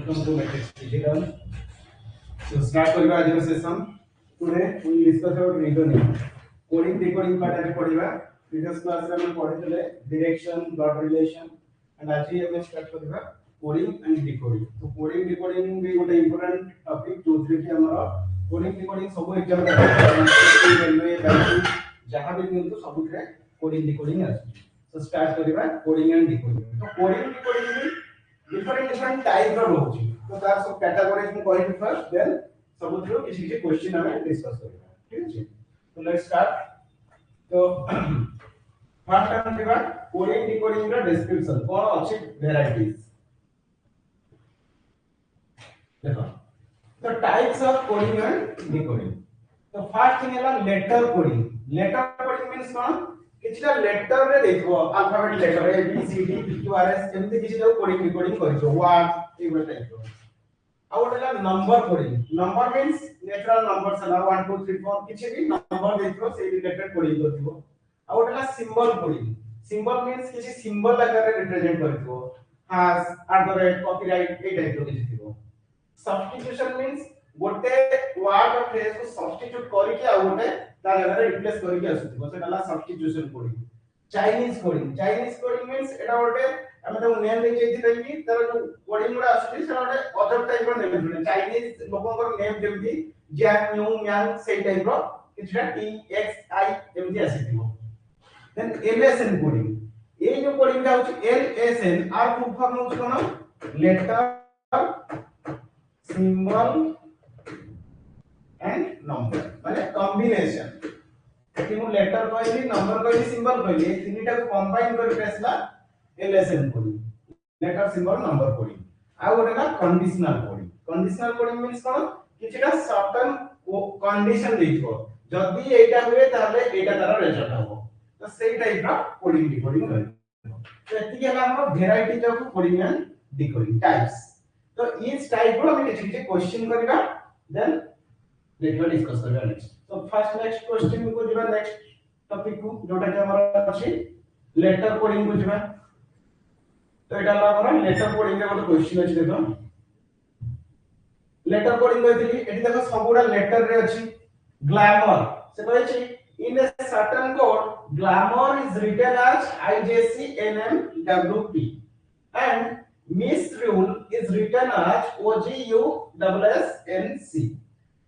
welcome to Matrix Digital. So start करिबा आज session. Today we will discuss about reasoning. Coding decoding part आगे पढ़िबा. Previous class रे हम पढ़ितले direction, dot relation and आज हम start करिबा coding and decoding. तो coding decoding भी ଗୋଟେ important topic जोथरे कि हमर coding decoding सब एग्जाम रे रेलवे बैंक जहां भी दियंतु सबुरे coding decoding आसी. So start करिबा coding and decoding. तो coding decoding में different type ର ରହୁଛି तो तार सब कैटेगरीज में कहबी फर्स्ट देन सब थ्रू किसी किसी क्वेश्चन हमें डिस्कस करबा ठीक है तो लेट्स स्टार्ट तो फर्स्ट हम देखबा कोडिंग डिकोडिंग रा डिस्क्रिप्शन कोन अछि वेराइटीज देखो तो types of coding and decoding तो फर्स्ट थिंग है लेटर कोडिंग मींस कोन किछटा लेटर रे देखो alphabet letter A B C D P Q R S एमती किछि जो कोडिंग डिकोडिंग करिसो वर्ड एगो टाइप रो आ ओटला number coding number means natural numbers है 1 2 3 4 किछि भी नंबर देखो से रिलेटेड कोडिंग करथिबो आ ओटला सिंबल मींस किछि सिंबल आकार रे रिप्रेजेंट करथिबो हास कॉपीराइट ए टाइप रो किछि थिबो सब्स्टिट्यूशन मींस गोटे वर्ड और फ्रेज को सब्स्टिट्यूट करि के आ गोटे ता जगह रे रिप्लेस करि के आसुथिबो सेटाला substitution coding Chinese coding means एटा गोटे हमें तो नेम दे जेति रहबी तर जो कोडिंग गुडा आसुथि से गोटे अदर टाइप रो नेम जुने चाइनीज लोकंकर नेम जेमति जैंग न्यू म्यांग सेई टाइप रो किछटा टी एक्स आई एमति आसीथिबो देन एलएसएन कोडिंग ए जो कोडिंग दा होछि एलएसएन आर फुल फॉर्म होछि कोन लेटर सिंबल एंड नंबर माने कॉम्बिनेशन कि मु लेटर कहली नंबर कहली सिंबल कहली ए तीनटा को कंबाइन करके आसला LSN coding letter symbol number coding आ गोटे ना कंडीशनल कोडिंग मींस कोन किछटा सर्टेन कंडीशन देइछो जदी एटा हुए ताले एटा तार रिजल्ट हो तो सेही टाइप रा कोडिंग डिकोडिंग करबो तो एति के हमर varieties of coding and decoding types तो इस टाइप रो हम किछि क्वेश्चन करबा देन देखबा डिस्कस करबा नेक्स्ट तो फर्स्ट नेक्स्ट क्वेश्चन को जिबा नेक्स्ट टॉपिक को जोटा के हमर अछि लेटर कोडिंग को जिबा तो एटा हमर लेटर कोडिंग रे ଗୋଟେ क्वेश्चन अछि देखो लेटर कोडिंग कहथिली एठी देखो सबुडा लेटर रे अछि ग्लैमर से कहै छी in a certain code glamour is written as IJCNMWP and misrule is written as OGUSSNC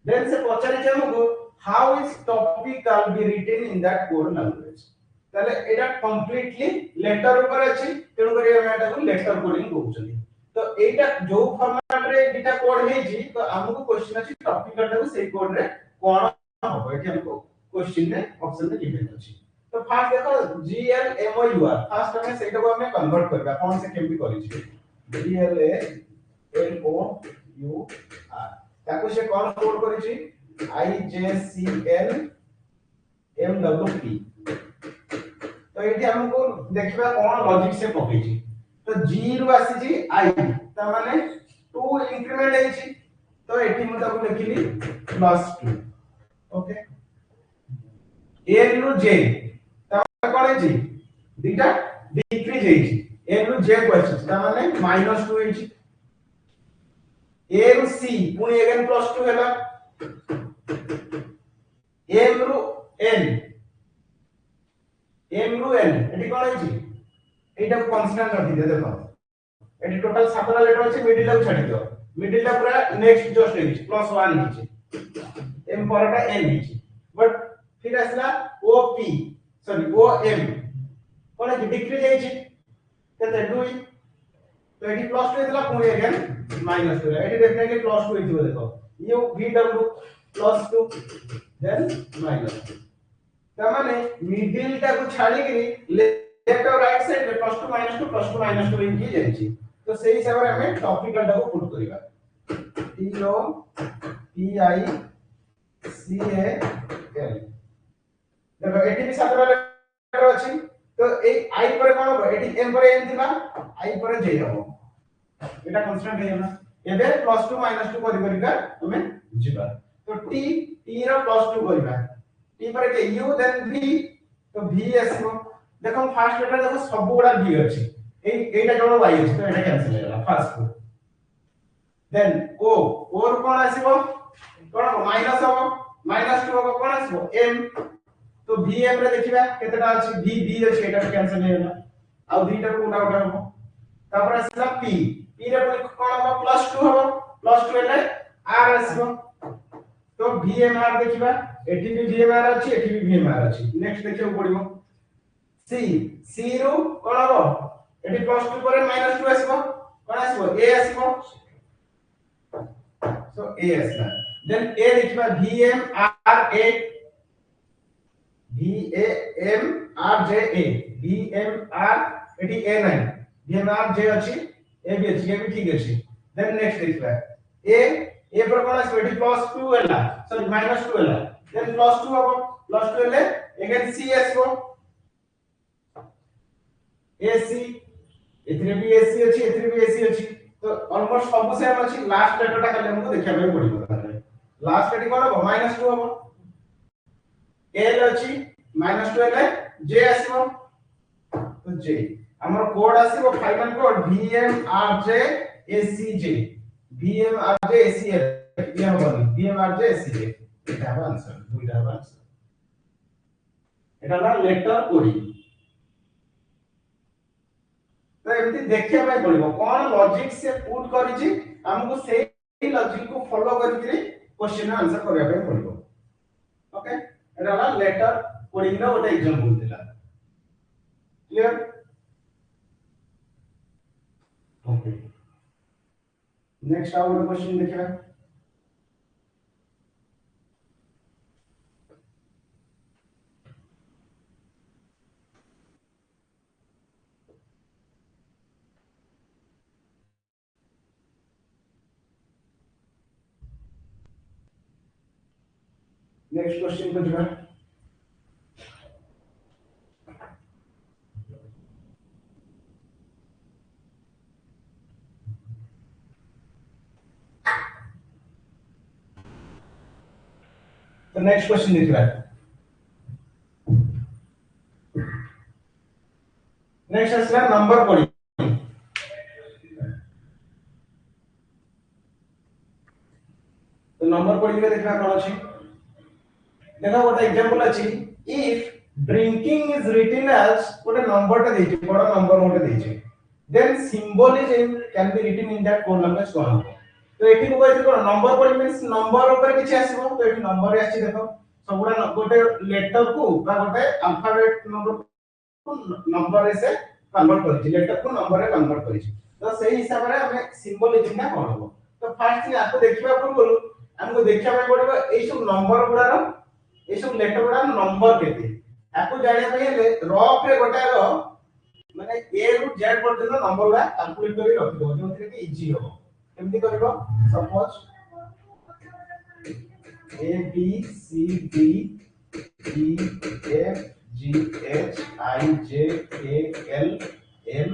then से पछारी छै हमको how is topical be written in that code language ताले एटा कंप्लीटली लेटर ऊपर अछि तेनु करी हम एटा को लेटर कोडिंग कहउछली तो एटा जो फॉर्मेट रे डिटा कोड हे जी तो हमको क्वेश्चन अछि टॉपिकल टा से कोड रे कोन होबो एठी हमको क्वेश्चन रे ऑप्शन में गिवन अछि तो फर्स्ट देखो GLMOUR फर्स्ट हमें सेटा को हमें कन्वर्ट करबा कोन से केमती करि छी GLMOUR ताको से कोन कोड करि छी IJCNMWP तो एठी हमको देखबा कोन लॉजिक से पकै छी तो 0 आसी छी I त माने 2 इंक्रीमेंट है छी तो एठी मु ताको लिखिली +2 ओके n नु j त कोन है छी दुटा डिक्रीज है छी n नु j को अछि त माने -2 है छी a नु c पुनी अगेन +2 हैला m नु n एटी कोन है छी एटा कांस्टेंट रखि दे देखो एटी टोटल 7 टा लेटर अछि मिडिल ला छाडी दो मिडिल ला पूरा नेक्स्ट जस्ट है +1 है m परटा n है बट फिर असला op सॉरी om कोन है डिक्रीज है छी केते 2 तो एटी +2 हेतला पुनी अगेन -2 एटी डेफिनेटली +2 हेतिबो देखो u vw +2 देन -2 तमाने मिडिल टा को छाडी करी लेफ्ट और राइट साइड में +2 -2 लिखी जाई छी तो सही हिसाब रे हमें टॉपिकल टा को पुट करिबा TOPICAL देखो एटी भी 7 लेटर अछि तो ए i पर कोन हो एटी m पर n थिबा i पर j हो एटा कांस्टेंट है ना एबे +2 -2 करि करिका हमें जिबा तो t रो +2 करिबा t पर के u देन v तो v आसीबो देखो फर्स्ट लेटर देखो सब गुडा v अछि एटा केवल y अछि तो एटा कैंसिल हो गला फर्स्ट देन ओ और कोन आसीबो कोन माइनस हो -2 हो कोन आसीबो m तो vm रे देखिबा केतेटा अछि v अछि एटा कैंसिल हे गेला आ दुईटा को उडा उडा हो तापर आसीला p रे कोन हो +2 हो +2 हेले r आसीबो तो vmr देखिबा एठी भी vmr अछि एठी भी vmr अछि नेक्स्ट देखियो पड़िबो c रो कोन हो एठी +2 पर -2 आसीबो कोन आसीबो a आसीबो so a आसीला then a देखिबा vm r a एठी a नहीं vm r j अछि a भी अछि a भी ठीक अछि then next देखिबा a पर कोन आसीबो एठी +2 हैला सॉरी -2 हैला then +2 हबो +2 हेले अगेन c आसीबो ac एथिरे भी ac अछि एथिरे भी ac अछि तो ऑलमोस्ट सब सेम अछि लास्ट लेटरटा खाली हमको देखिया ପାଇଁ पड़िबो तारे लास्ट एठी कोन हबो -2 हबो l अछि -2 हेले j आसीबो तो j हमर कोड आसीबो final code vmrj acj vmrj ac ये हबो vmrj acj एटा हबो आंसर दुईटा हबो आंसर एटा ला लेटर कोडिंग तो एमती देखिया ପାଇଁ पड़िबो कोन लॉजिक से पुट करिछि हमको सेही लॉजिक को फॉलो करिकरी क्वेश्चन आंसर करिया ପାଇଁ पड़िबो ओके एटा ला लेटर कोडिंग रा गोटे एग्जांपल दिला क्लियर ओके नेक्स्ट आउ गोटे क्वेश्चन देखिबा नेक्स्ट क्वेश्चन को दिबा तो नेक्स्ट क्वेश्चन देखिबा नेक्स्ट आसला नंबर कोडिंग तो नंबर कोडिंग रे देखा कोन अछि देखा गोटे एग्जांपल अछि if drinking is written as गोटे नंबर टा देछि बड़ नंबर गोटे देछि then symbolism can be written in that code language कोन तो एठी को कहै कोन नंबर कोडिंग मींस नंबर ऊपर किछि आसीबो तो एठी नंबर रे अछि देखो सबुडा गोटे लेटर को बा गोटे अल्फाबेट नंबर रे से कन्वर्ट करिछि लेटर को नंबर रे कन्वर्ट करिछि तो सही हिसाब रे हमें सिंबोलिज्म ना कोन हो तो फर्स्ट थिंग आपको देखिबा पूर्व हमको देखिया ପାଇଁ पड़िबो एई सब नंबर गुडार एई सब लेटर गुडार नंबर केते आपको जानिया ପାଇଁ हेले रफ रे गोटार माने ए रु जेड पर्यंत नंबर गुडा कैलकुलेट करी रखि दो जोथि कि इजी हो केमति करबो suppose a b c d e f g h i j k l m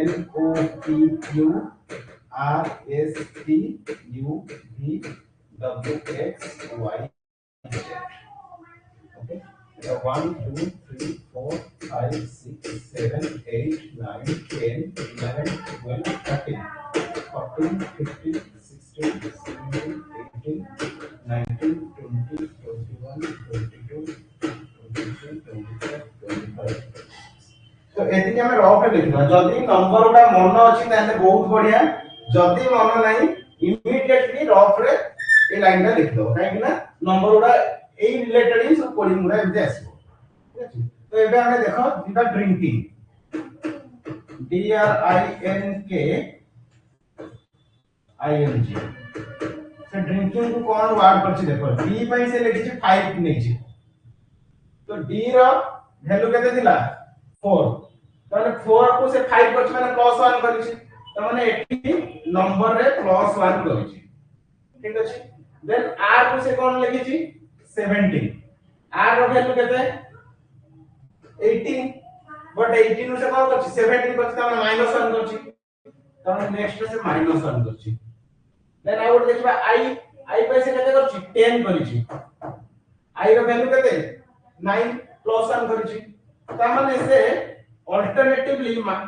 n o p q r s t u v w x y z okay so 1 2 3 4 5 6 7 8 9 10 11 12 13 14 15 16 17 18 19 20 21 22 23 24 25 तो एति हम rough रे लिखना जदी number उडा मन अछि ताले बहुत बढ़िया जदी मन नाही इमीडिएटली रफ रे ए लाइन टा लिख दो काहे कि ना नंबर उडा ए रिलेटेड ही सब कोडिंग उडा एमते आसीबो ठीक अछि तो एबे हमें देखो दिबा drinking D R I N K I N G से ड्रिंकिंग को कौन वर्ड करछि देखो D पई से लिखि 5 नै छी तो D रो वैल्यू केते दिला 4 ताले 4 को से 5 करछि माने +1 करछि त माने एठी नंबर रे +1 करछि ठीक अछि देन R को से कौन लिखि छी 17 R रो वैल्यू केते 18 बट 18 से कौन करछि 17 करछि त माने -1 करछि त माने नेक्स्ट से -1 करछि देन आ गोटे देखिबा I पैसे केते करछि 10 करछि I रो वैल्यू केते 9 +1 करछि त माने से अल्टरनेटिवली +1 -1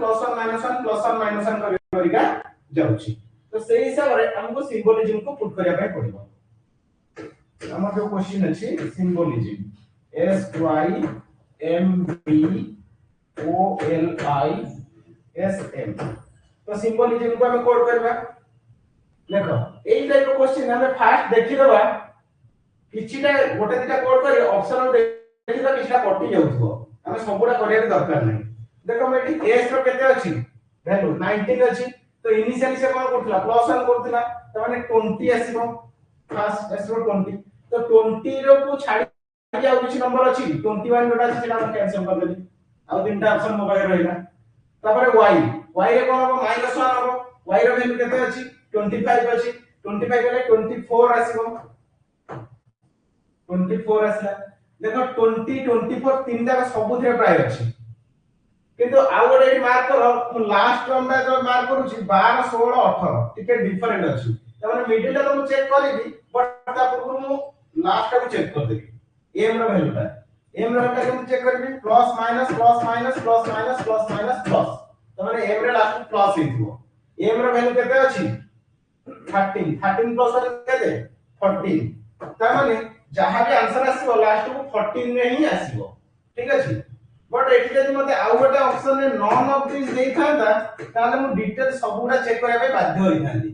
+1 -1 +1 -1 करिका जाउछि हमको सिंबोलिज्म को पुट करिया पय पड़िबो हमर जो क्वेश्चन अछि symbolism S Y M B O L I S M तो सिंबोलिज्म को हम कोड करबा देखो एई टाइप रो क्वेश्चन हमें फास्ट देखि देबा किछिटा गोटे दिटा कोड करी ऑप्शन देखि देबा किछिटा कटि जाउथबो हमें सबुडा करिया दरकार नै देखो मेटी एस रो केते अछि वैल्यू 19 अछि तो इनिशियली से कोन करथला प्लस 1 करथला त माने 20 आसीबो फर्स्ट एस रो 20 तो 20 रो को छाडी आउ किछि नंबर अछि 21 जोटा अछि सेटा हम कैंसिल कर देली आउ तीनटा ऑप्शन मो पाखे रहिला तापर y रे कोन हो -1 हो y रो वैल्यू केते अछि 25 अछि 25 गले 24 आसीबो 24 आसला देखो 20 24 तीनटा का सबुथिरे प्राय अछि किंतु आउ गोटे मार्क करो मु लास्ट टर्म में जो मार्क करू छी 12 16 18 टिके डिफरेंट अछि त माने मिडिल टा तो मु चेक करली बट ता पूर्व मु लास्ट टा को चेक कर देबी m रो वैल्यू टा m रो वैल्यू केम चेक करबी plus minus plus minus plus minus plus minus plus त माने m रे लास्ट प्लस हिथबो m रो वैल्यू केते अछि 13 13 प्लस केते 14 त माने जहां भी आंसर आसीबो लास्ट को 14 रे ही आसीबो ठीक अछि बट एठी जदि मते आउ गोटे ऑप्शन रे नॉन ऑफ दिस देई थांता ताले मु डिटेल सबुडा चेक करिया पे बाध्य होई थांती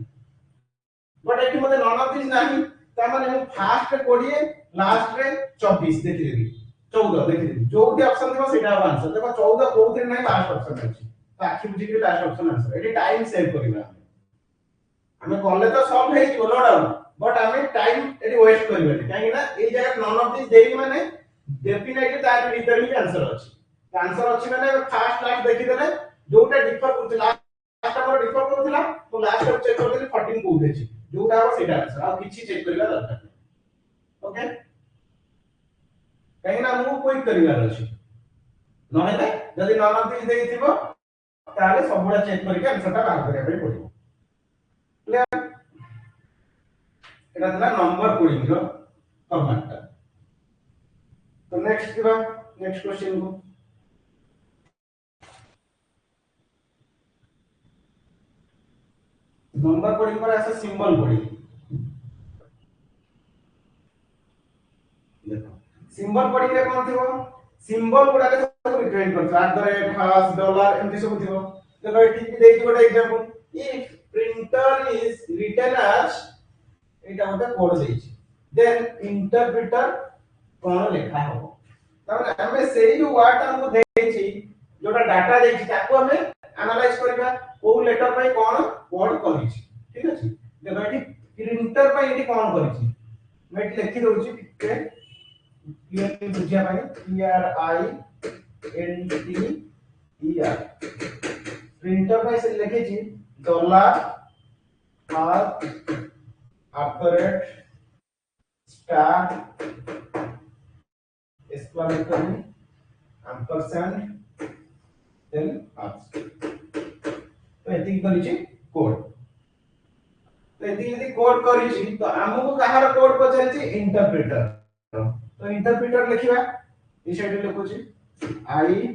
बट एठी मते नॉन ऑफ दिस नाही ता माने मु फास्ट 20 लास्ट रे 24 देखि देबी 14 देखि देबी जोटी ऑप्शन थिबो सेटा आंसर देखो 14 कोउथिरे नाही लास्ट ऑप्शन अछि तो आखि बुझी के लास्ट ऑप्शन आंसर एठी टाइम सेव करिबा हमें कॉलेज तो सॉल्व है नो डाउट बट हमें टाइम एटी वेस्ट करबे काहे ना ए जगह नॉन ऑफ दिस देई माने डेफिनेटली तार भीतर ही आंसर अछि आंसर अछि माने फास्ट लास्ट देखि देले जोटा डिफर करथिला लास्ट हमर डिफर करथिला तो लास्ट टाइम चेक कर देली 14 कोउठ अछि जोटा हो सेटा आंसर आ किछि चेक करला दरकार ओके काहे ना मु क्विक करिवार अछि नहेले जदि नॉन ऑफ दिस देइथिबो ताले सबुडा चेक करके आंसर ता बाहर करिया पय पड़िबो क्लियर एटा थला नंबर कोडिंग रो फॉर्मेट ता तो नेक्स्ट दिबा नेक्स्ट क्वेश्चन को नंबर कोडिंग पर ऐसा सिंबल कोडिंग देखो सिंबल कोडिंग रे कोन थिबो सिंबल गुडा के सब रिप्रेजेंट करछ @ डॉलर एमती सब थिबो देखो एठी भी देई गोटे example if printer is written as एटा गोटे कोड देइछि देन इंटरप्रेटर कोन लिखा हो तब हमें सेही जो वर्ड हमको देइछि जोटा डाटा देइछि ताको हमें एनालाइज करबा को लेटर पे कोन कोड करिछि ठीक अछि देखो एठी प्रिंटर पे एठी कोन करिछि मैं एठी लिखि दउछि टिके क्लियरली बुझिया पाए PRINTER प्रिंटर पे से लिखिछि dollar @ star exclamatory ampersand then ask तो एति करिछि कोड तो एति यदि कोड करिछि तो हमको कहार कोड पचारिछि इंटरप्रेटर तो इंटरप्रेटर लिखिबा ई साइड लिखुछि INTERPRETER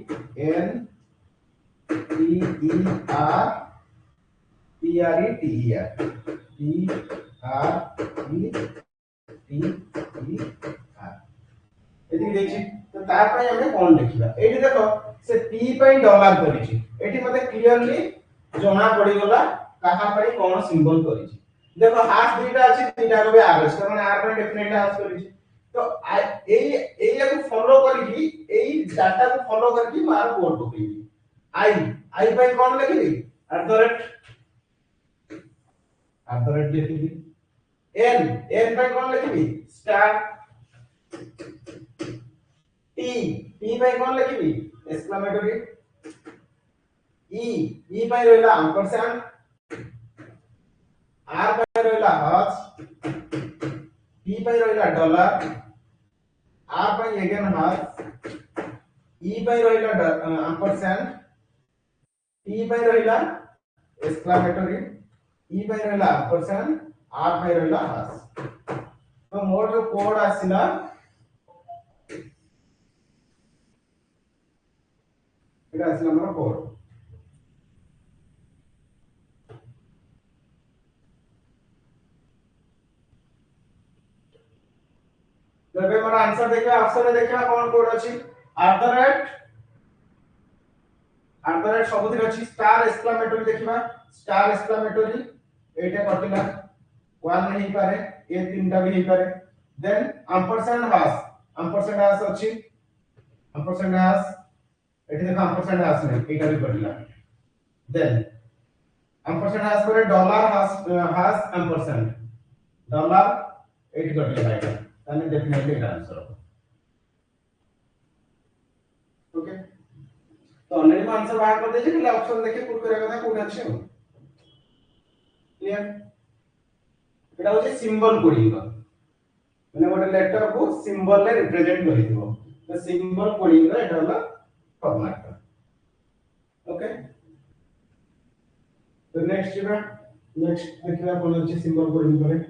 एति देछि तो ता पय हमें कोन लिखिबा एठी देखो से p पय डॉलर करिछि एठी मते क्लियरली जणा पड़ी गला कहा पय कोन सिंबल करिछि देखो हाफ दुईटा अछि तीनटा को भी आर अछि माने आर पय डेफिनेटली हाफ करिछि तो एई को फॉलो करिकि एई डाटा को फॉलो करके मार कोड पकेबी आई पय कोन लिखिबी @ लिखिबी n पय कोन लिखिबी स्टार T by कौन लिखिबी एक्सक्लेमेटरी E by रहला ampersand R by रहला हर्स P by रहला dollar R by again hash E by रहला ampersand P by रहला एक्सक्लेमेटरी E by रहला ampersand R by रहला हर्स तो मोर जो कोड आसिला এটা আছে আমরা কোড तो ଏବେ ମୋର आंसर देखिबा ऑप्शन रे देखिबा कोन कोड अछि सबुथि अछि स्टार एक्सक्लेमेटरी देखिबा स्टार एक्सक्लेमेटरी एटा कटिला 1 नहीं पारे ए तीनटा भी नहीं पारे देन एम्परसेंड हास अछि एम्परसेंड हास एठी देखो एम्परसेंड हास नहीं एटा भी कटिला देन एम्परसेंड हास पर डॉलर हास एम्परसेंड डॉलर एटी कटिला एटा ताने डेफिनेटली एटा आंसर ओके तो ऑलरेडी आंसर बाहर कर देछि कि ऑप्शन देखि पुट करे कथा कोड अछि क्लियर एटा होछि सिंबल कोडिंग माने गोटे लेटर को सिंबल ले रिप्रेजेंट करिथिबो तो सिंबल कोडिंग रे एटा होला फॉर्मेट ओके तो नेक्स्ट देखिबा कोन अछि सिंबल कोडिंग करे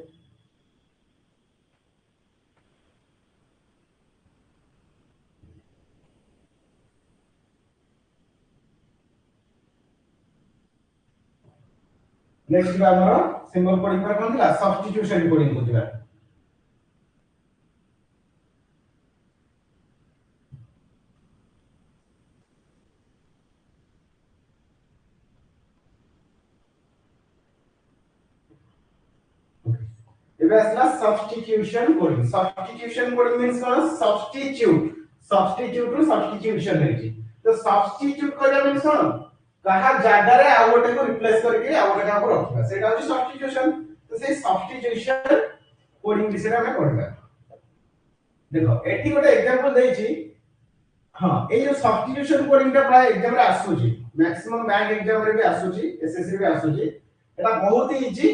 नेक्स्ट बा हमर सिंबल कोडिंग पर कोन थिला सब्स्टिट्यूशन कोडिंग को थिला एबे असला सब्स्टिट्यूशन कोडिंग मींस कोन सब्स्टिट्यूट रो सब्स्टिट्यूशन हेची तो सब्स्टिट्यूट करिया मींस कोन कहा जागा रे आ गोटे को रिप्लेस करके आ गोटे को रखिबा सेटा होची सब्स्टिट्यूशन तो से सब्स्टिट्यूशन कोडिंग विषय में पढबा देखो एठी गोटे एग्जांपल देइची हां ए जो सब्स्टिट्यूशन कोडिंग टा प्राय एग्जाम रे आसुची मैक्सिमम बैंक एग्जाम रे भी आसुची एसएससी भी आसुची एटा बहुत ही इजी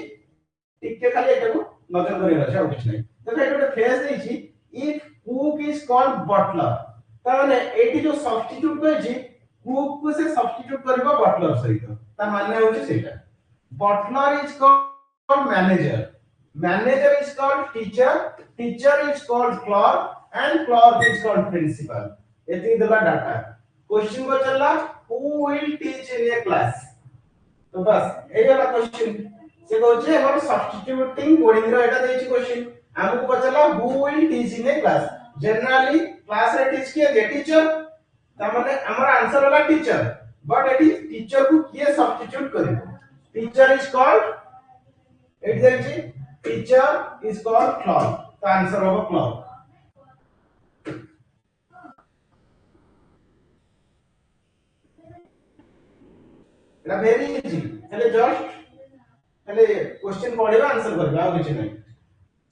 टिके खाली एटा को नजर करिया छै और कुछ नहीं देखो एटा गोटे फ्रेज देइची if cook is called butler त माने एठी जो सब्स्टिट्यूट कहैची कुक को से सब्स्टिट्यूट करबा बटलर सहित ता माने होची सेटा butler is called manager is called teacher is called clerk and clerk is called principal एती देला डाटा क्वेश्चन को चलला who will teach in a class तो बस ए वाला क्वेश्चन से कहछे हमर सब्स्टिट्यूटिंग कोडिंग रो एटा देछि क्वेश्चन हमको पचला who will teach in a class generally class रे टीच किए जे टीचर ता माने हमर आंसर वाला टीचर बट एटी टीचर को किए सब्स्टिट्यूट करिवो टीचर इज कॉल्ड एट देछि टीचर इज कॉल्ड क्लर्क तो आंसर होगा क्लर्क एटा वेरी इजी हेले जस्ट हेले क्वेश्चन पढिबा आंसर करबा आ किछ नै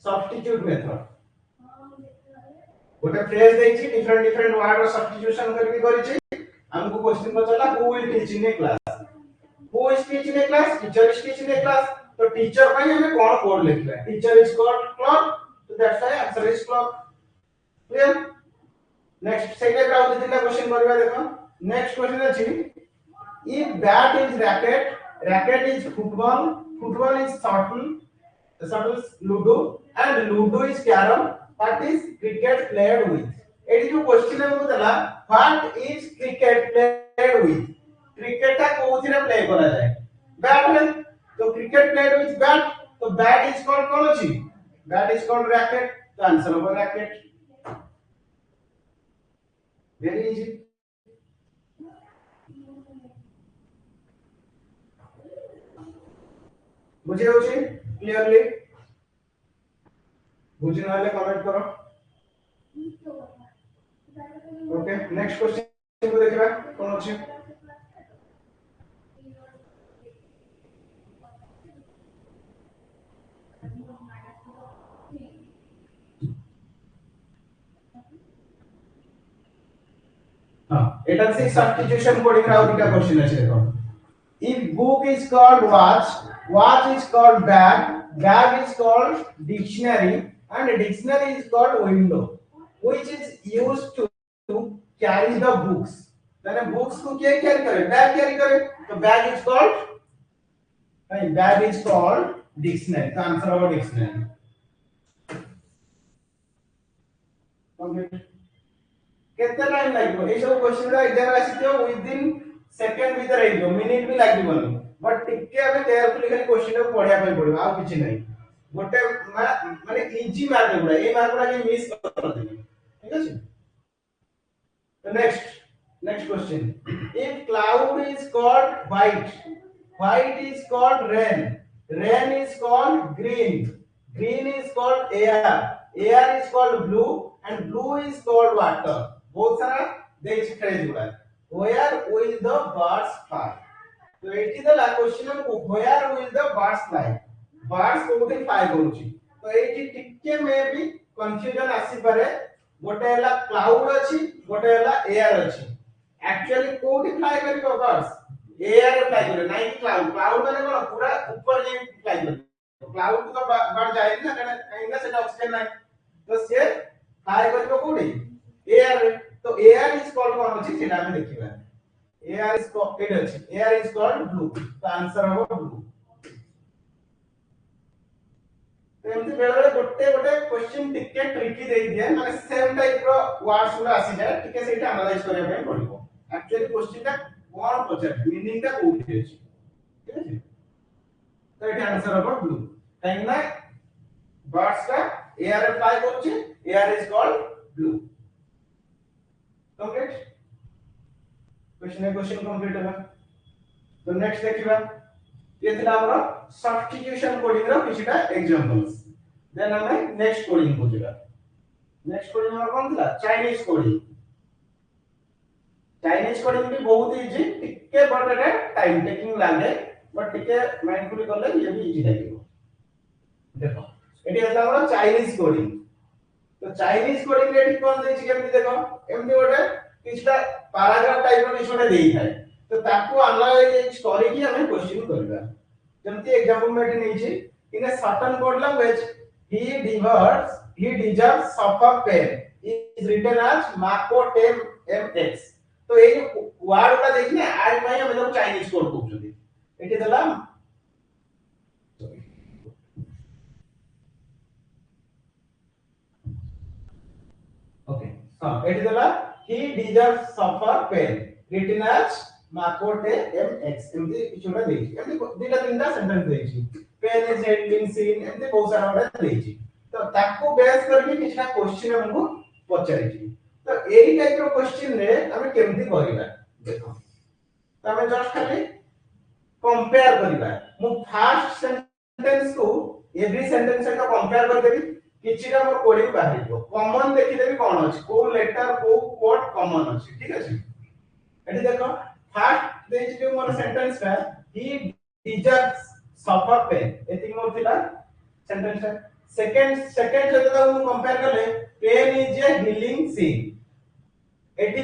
सब्स्टिट्यूट मेथड गोटे फ्रेज देछि डिफरेंट वर्ड रो सब्स्टिट्यूशन करके करिछि हमको क्वेश्चन पचला who will teach in a class who is teach in a class teacher is teach in a class तो टीचर पई हमें कोन कोड लिखबा टीचर इज कॉल्ड क्लर्क तो that's why answer is clerk clear next second round दिला question करबा देखो next question अछि if bat is racket is football is shuttle is ludo and ludo is carom what is cricket played with एडी जो question हमको देला what is cricket played with cricket का कोथिरे प्ले करा जाए बैट में तो क्रिकेट प्लेड विथ बैट तो बैट इज कॉल्ड कौन अछि बैट इज कॉल्ड रैकेट तो आंसर होगा रैकेट वेरी इजी बुझे होछि क्लियरली बुझे नाले कमेंट करो ओके नेक्स्ट क्वेश्चन को देखिबा कोन अछि हां एटा से सब्स्टिट्यूशन कोडिंग रा दुटा क्वेश्चन अछि देखो if book is called watch is called bag is called dictionary and dictionary is called window which is used to carry the books then books को क्या कैरी करे बैग कैरी करे तो bag is called नहीं bag is called dictionary तो answer होगा dictionary complete केते time लागो ए सब क्वेश्चन रा एग्जाम आसीतो विद इन सेकंड भीतर एइयो मिनिट भी लागबोनी बट टिके हमें केयरफुली खाली क्वेश्चन को पढिया पई पड़ो आ किछि नहीं गोटे माने इजी मार्क गुडा ए मार्क गुडा के मिस करते ठीक है। तो next question, if cloud is called white, white is called rain, rain is called green, green is called air, air is called blue, and blue is called water. बहुत सारा देख phrase गुडा where will the birds fly? तो एठी दला question को where will the birds fly? birds कोठी fly करूची तो एठी टिके मे भी कंफ्यूजन आसी पारे गोटे हला क्लाउड अछि गोटे हला एयर अछि एक्चुअली कोठी फ्लाई करियो बर्ड्स एयर फ्लाई करियो नाही क्लाउड क्लाउड माने कोन पूरा ऊपर जे फ्लाई करियो क्लाउड तो बर्ड जाय ना कहीं सेटा ऑक्सीजन नाही तो से फ्लाई करियो कोठी एयर तो एयर इज कॉल्ड कोन अछि सेटा हम देखिबा एयर इज कॉल्ड एयर अछि एयर इज कॉल्ड ब्लू तो आंसर हो ब्लू। तो एमती बेले बेले गोटे गोटे क्वेश्चन टिके ट्रिकी देई दिए माने सेम टाइप रो वर्ड्स गुला आसी जाय टिके सेटा एनालाइज करिया पे पड़िबो एक्चुअली क्वेश्चन ता कोन पचार मीनिंग ता कोठी अछि ठीक अछि। तो एटा आंसर हो ब्लू काहे ना बर्ड्स का एयर फ्लाई करछि air is called blue. Complete question complete होला। तो नेक्स्ट देखिबा ये थिला हमर सब्स्टिट्यूशन कोडिंग रो किछटा एग्जांपल्स देन हमें नेक्स्ट कोडिंग को जिबा। नेक्स्ट कोडिंग हमर कोन थिला चाइनीज कोडिंग। चाइनीज कोडिंग भी बहुत इजी टिके बट एटा टाइम टेकिंग लागे बट टिके माइंडफुली करले ये भी इजी लागियो। देखो एटी हला हमर चाइनीज कोडिंग तो चाइनीज कोडिंग रे एटी कोन देछि केमति देखो एमति गोटे किछटा पैराग्राफ टाइप रो किछटा देई थाए तो ताको एनालाइज करी कि हमें क्वेश्चन करबा जेमति एग्जांपल में एटी नेछि in a certain code language he deserves suffer pain is written as marco tem mx तो ए वर्ड का देखिए आज भाई हम लोग चाइनीज कोड कहउछथि एटी दला ओके हां एटी दला he deserves suffer pain written as makote mx एमती किछुटा देछि एमती दिला तीनटा सेंटेंस देछि पेन इज हैंडलिंग सीन एमती बहुत सारा वर्ड देछि तो ताको बेस करके किछटा क्वेश्चन हमको पचारिछि तो एही टाइप रो क्वेश्चन रे हमें केमती करिबा देखो तो हमें जस्ट खाली कंपेयर करिबा मु फर्स्ट सेंटेंस को एवरी सेंटेंस सहित कंपेयर कर देबी किछिटा मोर कोडिंग बाहरिबो कॉमन देखि देबी कोन अछि को लेटर को वर्ड कॉमन अछि ठीक अछि एठी देखो फर्स्ट देछि जे मोर सेंटेंस का ही डिजर्व्स सफर पेन एति मोर थिला सेंटेंस ता सेकंड सहित मु कंपेयर करले pain is a healing scene एटी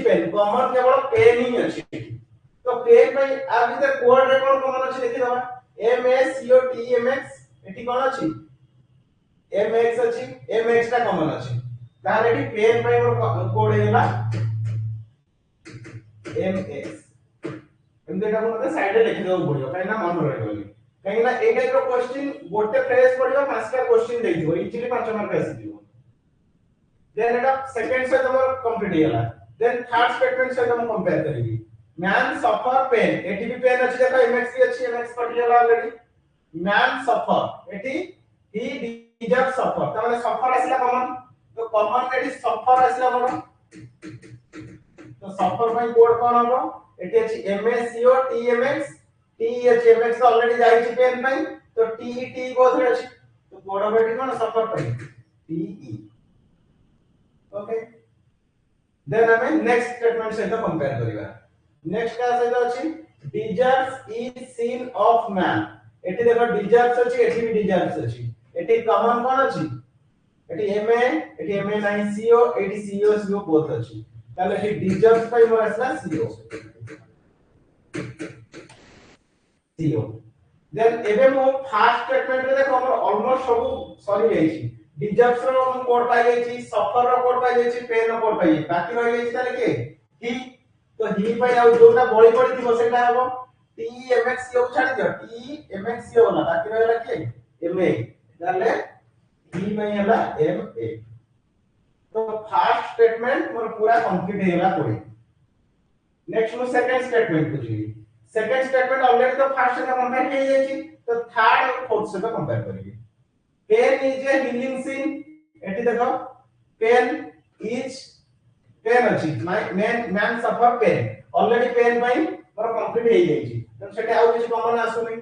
पेन कॉमन केवल पेन ही अछि तो पेन भाई आ भीतर कोड रे कोन कॉमन अछि देखि दबा M S C O T M X एटी कोन अछि एम एक्स अछि एम एक्स ता कॉमन अछि तार एटी पेन भाई मोर कोड हेला एम एक्स एम देखा मते साइड रे लिखि देबो पड़ियो काहे ना मन रहइबोनी काहे ना ए टाइप रो क्वेश्चन गोटे फ्रेज पड़ियो पांचटा क्वेश्चन देइ दिबो इजिली 5 मार्क आसी दिबो देन एटा सेकंड से तमर कंप्लीट हेला देन थर्ड स्टेटमेंट से हम कंपेयर करेगी मैन सफर पेन एटी भी पेन अछि देखो एमएक्स भी अछि एमएक्स पढ़ि गेला ऑलरेडी मैन सफर एटी ही डिजर्व सफर त माने सफर आसिला कॉमन तो कॉमन एटी सफर आसिला बडो तो सफर भाई कोड कोन हबो एटी अछि एमएससीओ टीएमएक्स टी अछि एमएक्स ऑलरेडी जाई छि पेन भाई तो टी बोधरे अछि तो कोड हबो एटी कोन सफर भाई टीई ओके देन हमें नेक्स्ट स्टेटमेंट सहित कंपेयर करिवा नेक्स्ट का सहित अछि deserves is scene of man eighty देखो डिजर्व्स अछि एटी भी डिजर्व्स अछि एटी कॉमन कोन अछि एटी एमए नाही सीओ एटी सीओ बोथ अछि ताले एटी डिजर्व्स पाई मोर असला सीओ देन एबे मो फर्स्ट स्टेटमेंट रे देखो हमर ऑलमोस्ट सब सरी जाई छि डिजर्व्स रो हम कोड पाई जाई छि सफर रो कोड पाई जाई छि पेन रो कोड पाई बाकी रहि जाई छि ताले के ही तो ही पाई आउ जोटा बळी पड़ी थिबो सेटा हबो टी एमएक्स यो छाडी दियो टी एमएक्स यो ना बाकी रहला के एमए ताले ही पाई हला एमए तो फर्स्ट स्टेटमेंट मोर पूरा कंप्लीट हेला कोई नेक्स्ट मो सेकंड स्टेटमेंट को जी सेकंड स्टेटमेंट ऑलरेडी तो फर्स्ट से कंपेयर किए जाई छि तो थर्ड और फोर्थ से कंपेयर करेंगे pain is a healing scene एठी देखो पेन इज पेन अछि man man suffer pain already pain पई मोर कंप्लीट हे जाई तो सेटे आउ किछ कॉमन आसुनी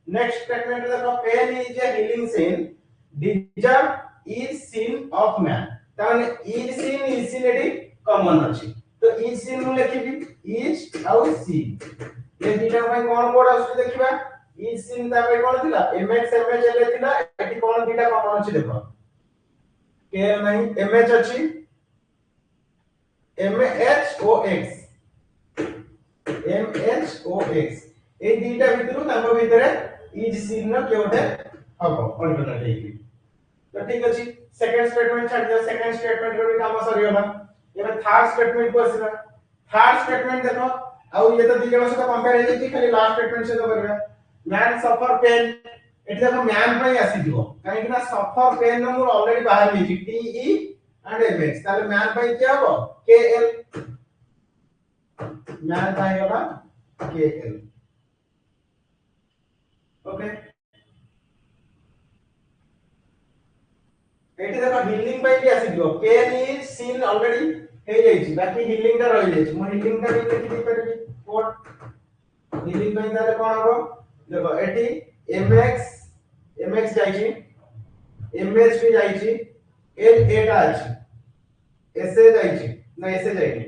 नेक्स्ट स्टेटमेंट देखो pain is a healing scene deserve is scene of man ताने इज सीन एठी कॉमन अछि तो इज सीन मु लिखिबी इज आउ सीन ये दिटा पई कोन कोड आसु देखिबा इज सीन ता पई कोन थिला mx mh ले थिला एठी कोन दिटा कॉमन अछि देखो के नहीं mh अछि MHOX MHOX ए दीटा भितरु तांको भितरे इज सीन न केउटे हबो अल्टरनेट हेकी तो ठीक अछि सेकंड स्टेटमेंट छाड़ दियो सेकंड स्टेटमेंट रो भी काम सरियोला एबे थर्ड स्टेटमेंट को आसीबा थर्ड स्टेटमेंट देखो आउ ये तो दी जण से कंपेयर हे जे खाली लास्ट स्टेटमेंट से तो करबा मैन सफर पेन एठी देखो मैन पई आसी दिबो काहे कि ना सफर पेन न मोर ऑलरेडी बाहर हे टी ई एंड mx ताले मैन पई के हबो kl मैन पई होला kl ओके एठी देखो हीलिंग पई भी आसी दिबो kl इज सीन ऑलरेडी हे जाई छी बाकी हीलिंग का रहि जाई छी मो हीलिंग का भी लिखि दी परबी कोड हीलिंग पई ताले कोन हबो देखो एठी mx जाई छी mh भी जाई छी l a टा अछि ऐसे जाई छी ना ऐसे जाई छी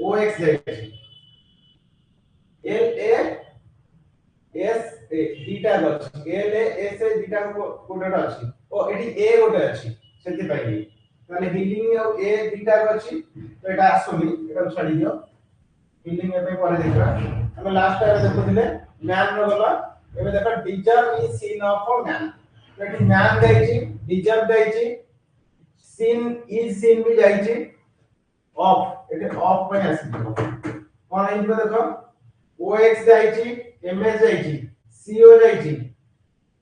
ox जाई छी l a s a theta अछि l a s a theta coder अछि ओ एठी a गोटे अछि सेति पाइली ताले हीलिंग और a थीटा अछि तो एटा आसुनी एटा छाडी दियो हीलिंग एबे परे देखा हम लास्ट टाइम देखुथिले मैन रो गला एबे देखा deserve is scene of a man एठी मैन जाई छी डिजर्व जाई छी सीन इज सीन भी जाई छी ऑफ एटे ऑफ पय आसी कोन इन पे देखो ox जाई छी ms जाई छी co जाई छी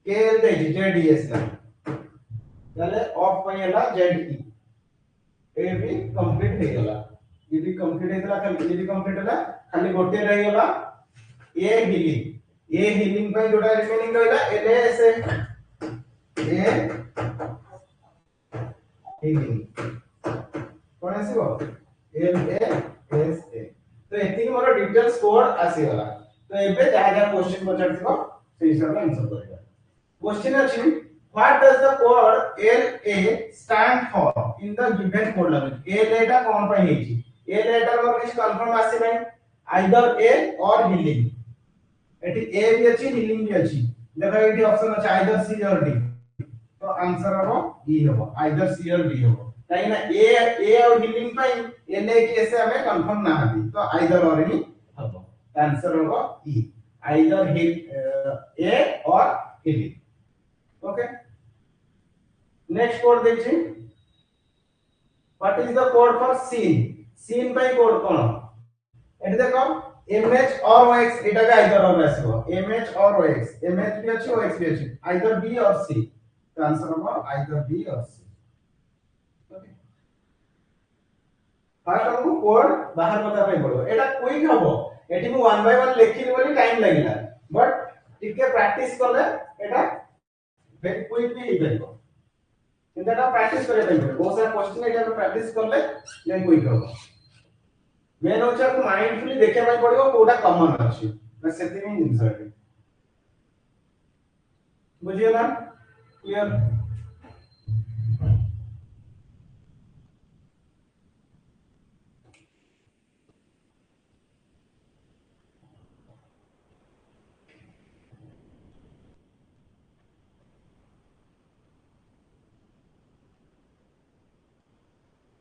kl जाई छी zds ला ताले ऑफ पय हला ze ए भी कंप्लीट हे गला ये भी कंप्लीट हेतला खाली ये भी कंप्लीट हला खाली गोटे रहि गला ए हीलिंग पे जोटा रिमेनिंग रहला ls ए हीलिंग कोन आसीबो LASA तो एति मोर डिटेल्स कोड आसी गला तो एबे जहा जहा क्वेश्चन पचारथिबो सेहि हिसाब रे आंसर करबा क्वेश्चन अछि what does the code LA stand for in the given code language LA टा कोन पय हे छी LA टा मोर किछ कंफर्म आसी नै आइदर A और हीलिंग एटी A भी अछि हीलिंग भी अछि देखा एटी ऑप्शन अछि आइदर C और D तो आंसर हबो E हबो आइदर C और D हबो काहे ना A और हीलिंग पई LA केसे हमें कंफर्म ना हबी तो आइदर और ही हबो आंसर हबो E आइदर A और हीलिंग ओके नेक्स्ट कोड देखछि what is the code for seen पई कोड कोन एटी देखो mh और ox एटा के आइदर और आसीबो mh और ox mh भी अछि ox भी अछि आइदर b और c तो आंसर हबो आइदर b और c ओके फास्ट हमको कोड बाहर पता पई पड़ो एटा क्विक हबो एटी मु 1 बाय 1 लेखिली बोली टाइम लागिला बट टिके प्रैक्टिस करले एटा वेरी क्विक भी हेबो इंटा प्रैक्टिस करे पई बहुत सारा क्वेश्चन एटा प्रैक्टिस करले देन क्विक हबो मेन होचा को माइंडफुली देखै पई पड़ियो कोडा कॉमन अछि बस सेति में इंसर्ट बुझियो ना clear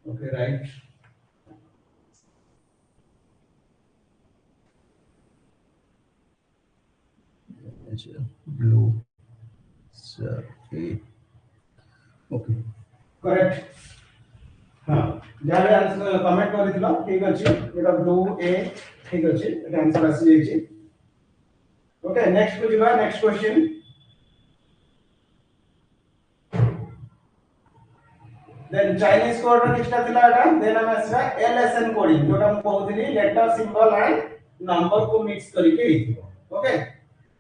okay right blue sir okay correct हां जाले आंसर कमेंट करिथिलो ठीक अछि एटा ब्लू ए ठीक अछि एटा आंसर आसी जाई छी ओके नेक्स्ट बुझिबा next question then Chinese code रो किछटा थिला एटा देन हम आसरा LSN कोडिंग जोटा हम कहउथिली लेटर सिंबल एंड नंबर को मिक्स करके हेतिबो ओके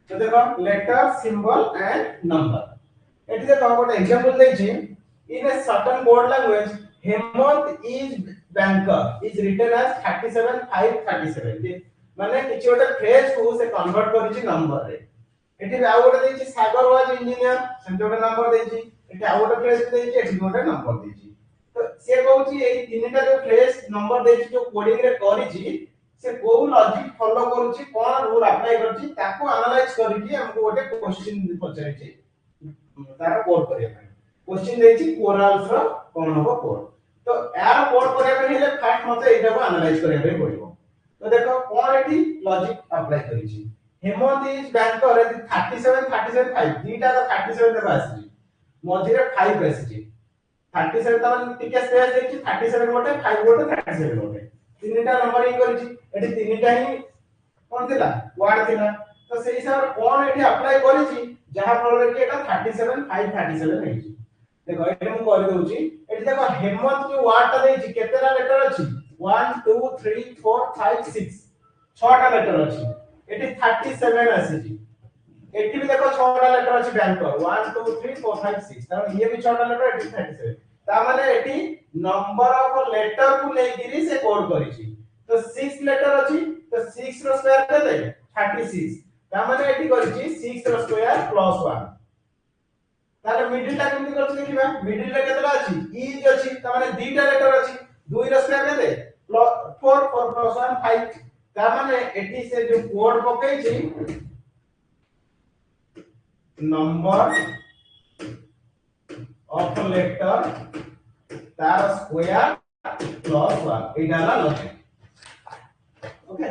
तो देखो लेटर सिंबल एंड नंबर एटी देखो गोटे एग्जांपल देछि in a certain code language Hemant is banker is written as 37537 माने किछि गोटे फ्रेज को से कन्वर्ट करिछि नंबर रे एटी आ गोटे देछि सागर वाज इंजीनियर सेंटे गोटे नंबर देछि एटी आ गोटे फ्रेज देछि एटी गोटे नंबर देछि तो से कहउछि एई तीनटा जो फ्रेज नंबर देछि जो कोडिंग रे करिछि से को लॉजिक फॉलो करूछि कोन रूल अप्लाई करछि ताको एनालाइज करिकि हमको गोटे क्वेश्चन पचारिछि तार कोड करिया क्वेश्चन देछि कोरल्स रो कोन होबो कोड तो यार कोड करिया हेले फास्ट मते एटा को एनालाइज करिया पड़िबो तो देखो कोन एठी लॉजिक अप्लाई करिछि हेमंत इज बैंकर 37 5 दीटा का 37 देबा आसी मझिरे 5 आसी 37 तमन टिके स्पेस देछि 37 गोटे 5 गोटे 37 गोटे तीनटा नंबर ही करिछि एठी तीनटा ही कोन थिला वर्ड थिला तो सेही हिसाब कोन एठी अप्लाई करिछि जहा फल कि एटा 37 5 37 हेछि देखो एटा मु करि दउछि एठी देखो हेमंत जो वर्ड ता देछि केतेरा लेटर अछि 1 2 3 4 5 6 छटा लेटर अछि एठी 37 आसीछि एठी भी देखो छटा लेटर अछि बैंकर 1 2 3 4 5 6 त ये भी छटा लेटर एठी 37 ता माने एठी नंबर ऑफ लेटर को नै गिरी से कोड करिछि तो 6 लेटर अछि तो 6 रो स्क्वायर केते 36 ता माने एठी करिछि 6 रो स्क्वायर प्लस 1 ताले मिडिल ला केमि करछि देखिबा मिडिल रे केतेला अछि इज अछि ता माने दीटा लेटर अछि 2 रो स्क्वायर केते 4 4 प्लस 1 5 ता माने एठी से जो कोड पकै छी नंबर ऑफ लेटर तार स्क्वायर प्लस 1 एटा ला लॉजिक ओके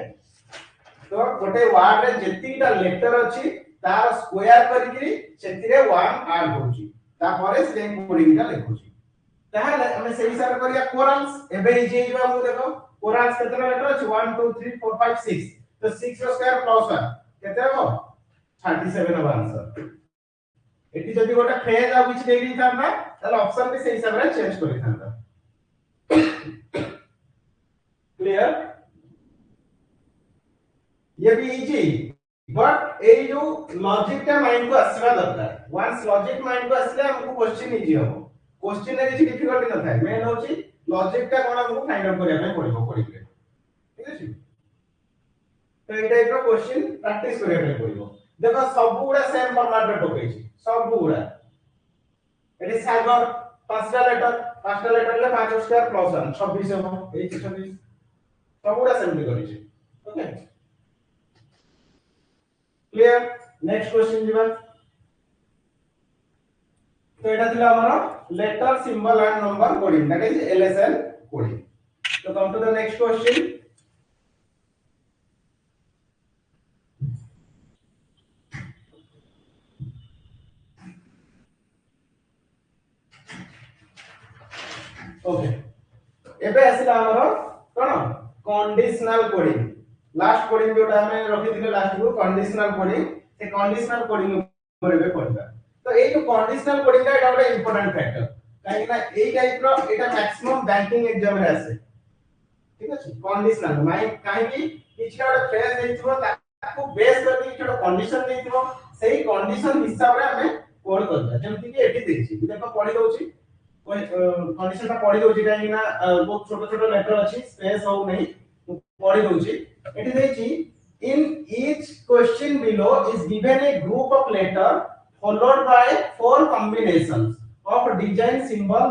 तो गोटे वर्ड रे जेतिटा लेटर अछि तार स्क्वायर करिकरी सेतिरे 1 ऐड होछि ता परे से कोडिंग ता लिखुछि ताहले हमें सेही हिसाब करिया कोरल्स एबे इजे जिबा मु देखो कोरल्स केतना लेटर अछि 1 2 3 4 5 6 तो 6 रो स्क्वायर प्लस 1 केते हो 37 हो आंसर एटी जदी गोटे फ्रेज आ किछ देई दिथांता ताले ऑप्शन भी सेही हिसाब रे चेंज करिथांता क्लियर ये भी इजी बट ए जो लॉजिक का माइंड को आसवा दरकार वंस लॉजिक माइंड को आसले हमको क्वेश्चन इजी हो क्वेश्चन रे किछि डिफिकल्टी न थाए मेन होची लॉजिक का कोन हमको फाइंड आउट करिया पड़िबो कोडिंग रे ठीक अछि तो ए टाइप रो क्वेश्चन प्रैक्टिस करिया पड़िबो देखो सब गुडा सेम फॉर्मेट रे पकै छी सब गुडा एटी सागर पांचटा लेटर ले 5 स्क्वायर प्लस 1 26 हो ए 26 सब गुडा सेम करि छी ओके क्लियर नेक्स्ट क्वेश्चन जीवा तो एटा थिला हमर letter symbol and number coding that is LSN coding तो come to the next question okay एबे आसिला हमर कोन कंडीशनल कोडिंग लास्ट कोडिंग जोटा हमें रखि दिले लास्ट को कंडीशनल कोडिंग से कंडीशनल कोडिंग ऊपर बे पढबा तो एई जो कंडीशनल कोडिंग का एटा ଗୋଟେ इंपोर्टेंट फैक्टर काहे ना एई टाइप रो एटा मैक्सिमम बैंकिंग एग्जाम रे आसे ठीक अछि कंडीशनल माइ काहे कि किछटा ଗୋଟେ फ्रेज देइथिबो ताको बेस करके किछटा कंडीशन देइथिबो सेही कंडीशन हिसाब रे हमें कोड करबा जेमति कि एटी देछि देखो पढि दउछि कंडीशन ता पढि दउछि काहे ना बहुत छोट छोट लेटर अछि स्पेस हो नहीं पढि दउछि एटी देछि in each question below is given a group of letter followed by 4 combinations of design symbol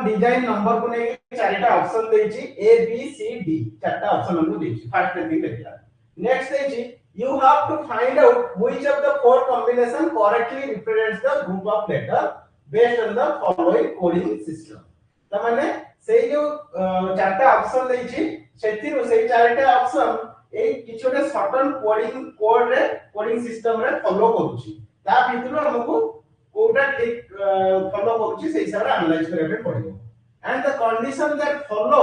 design number को ने चारटा ऑप्शन देछि a b c d चारटा ऑप्शन हमको देछि फर्स्ट थिंग देखला नेक्स्ट देछि you have to find out which of the 4 combination correctly represents the group of letter based on the following coding system त माने सेई जो चारटा ऑप्शन देछि सेतिरो सेई चारटा ऑप्शन ए किछोटे सर्टेन कोड रे कोडिंग सिस्टम रे फॉलो करूची ता भितरो हमको कोडा ठीक फॉलो करूची सेही हिसाब रे एनालाइज करे पड़िबो and the condition that follow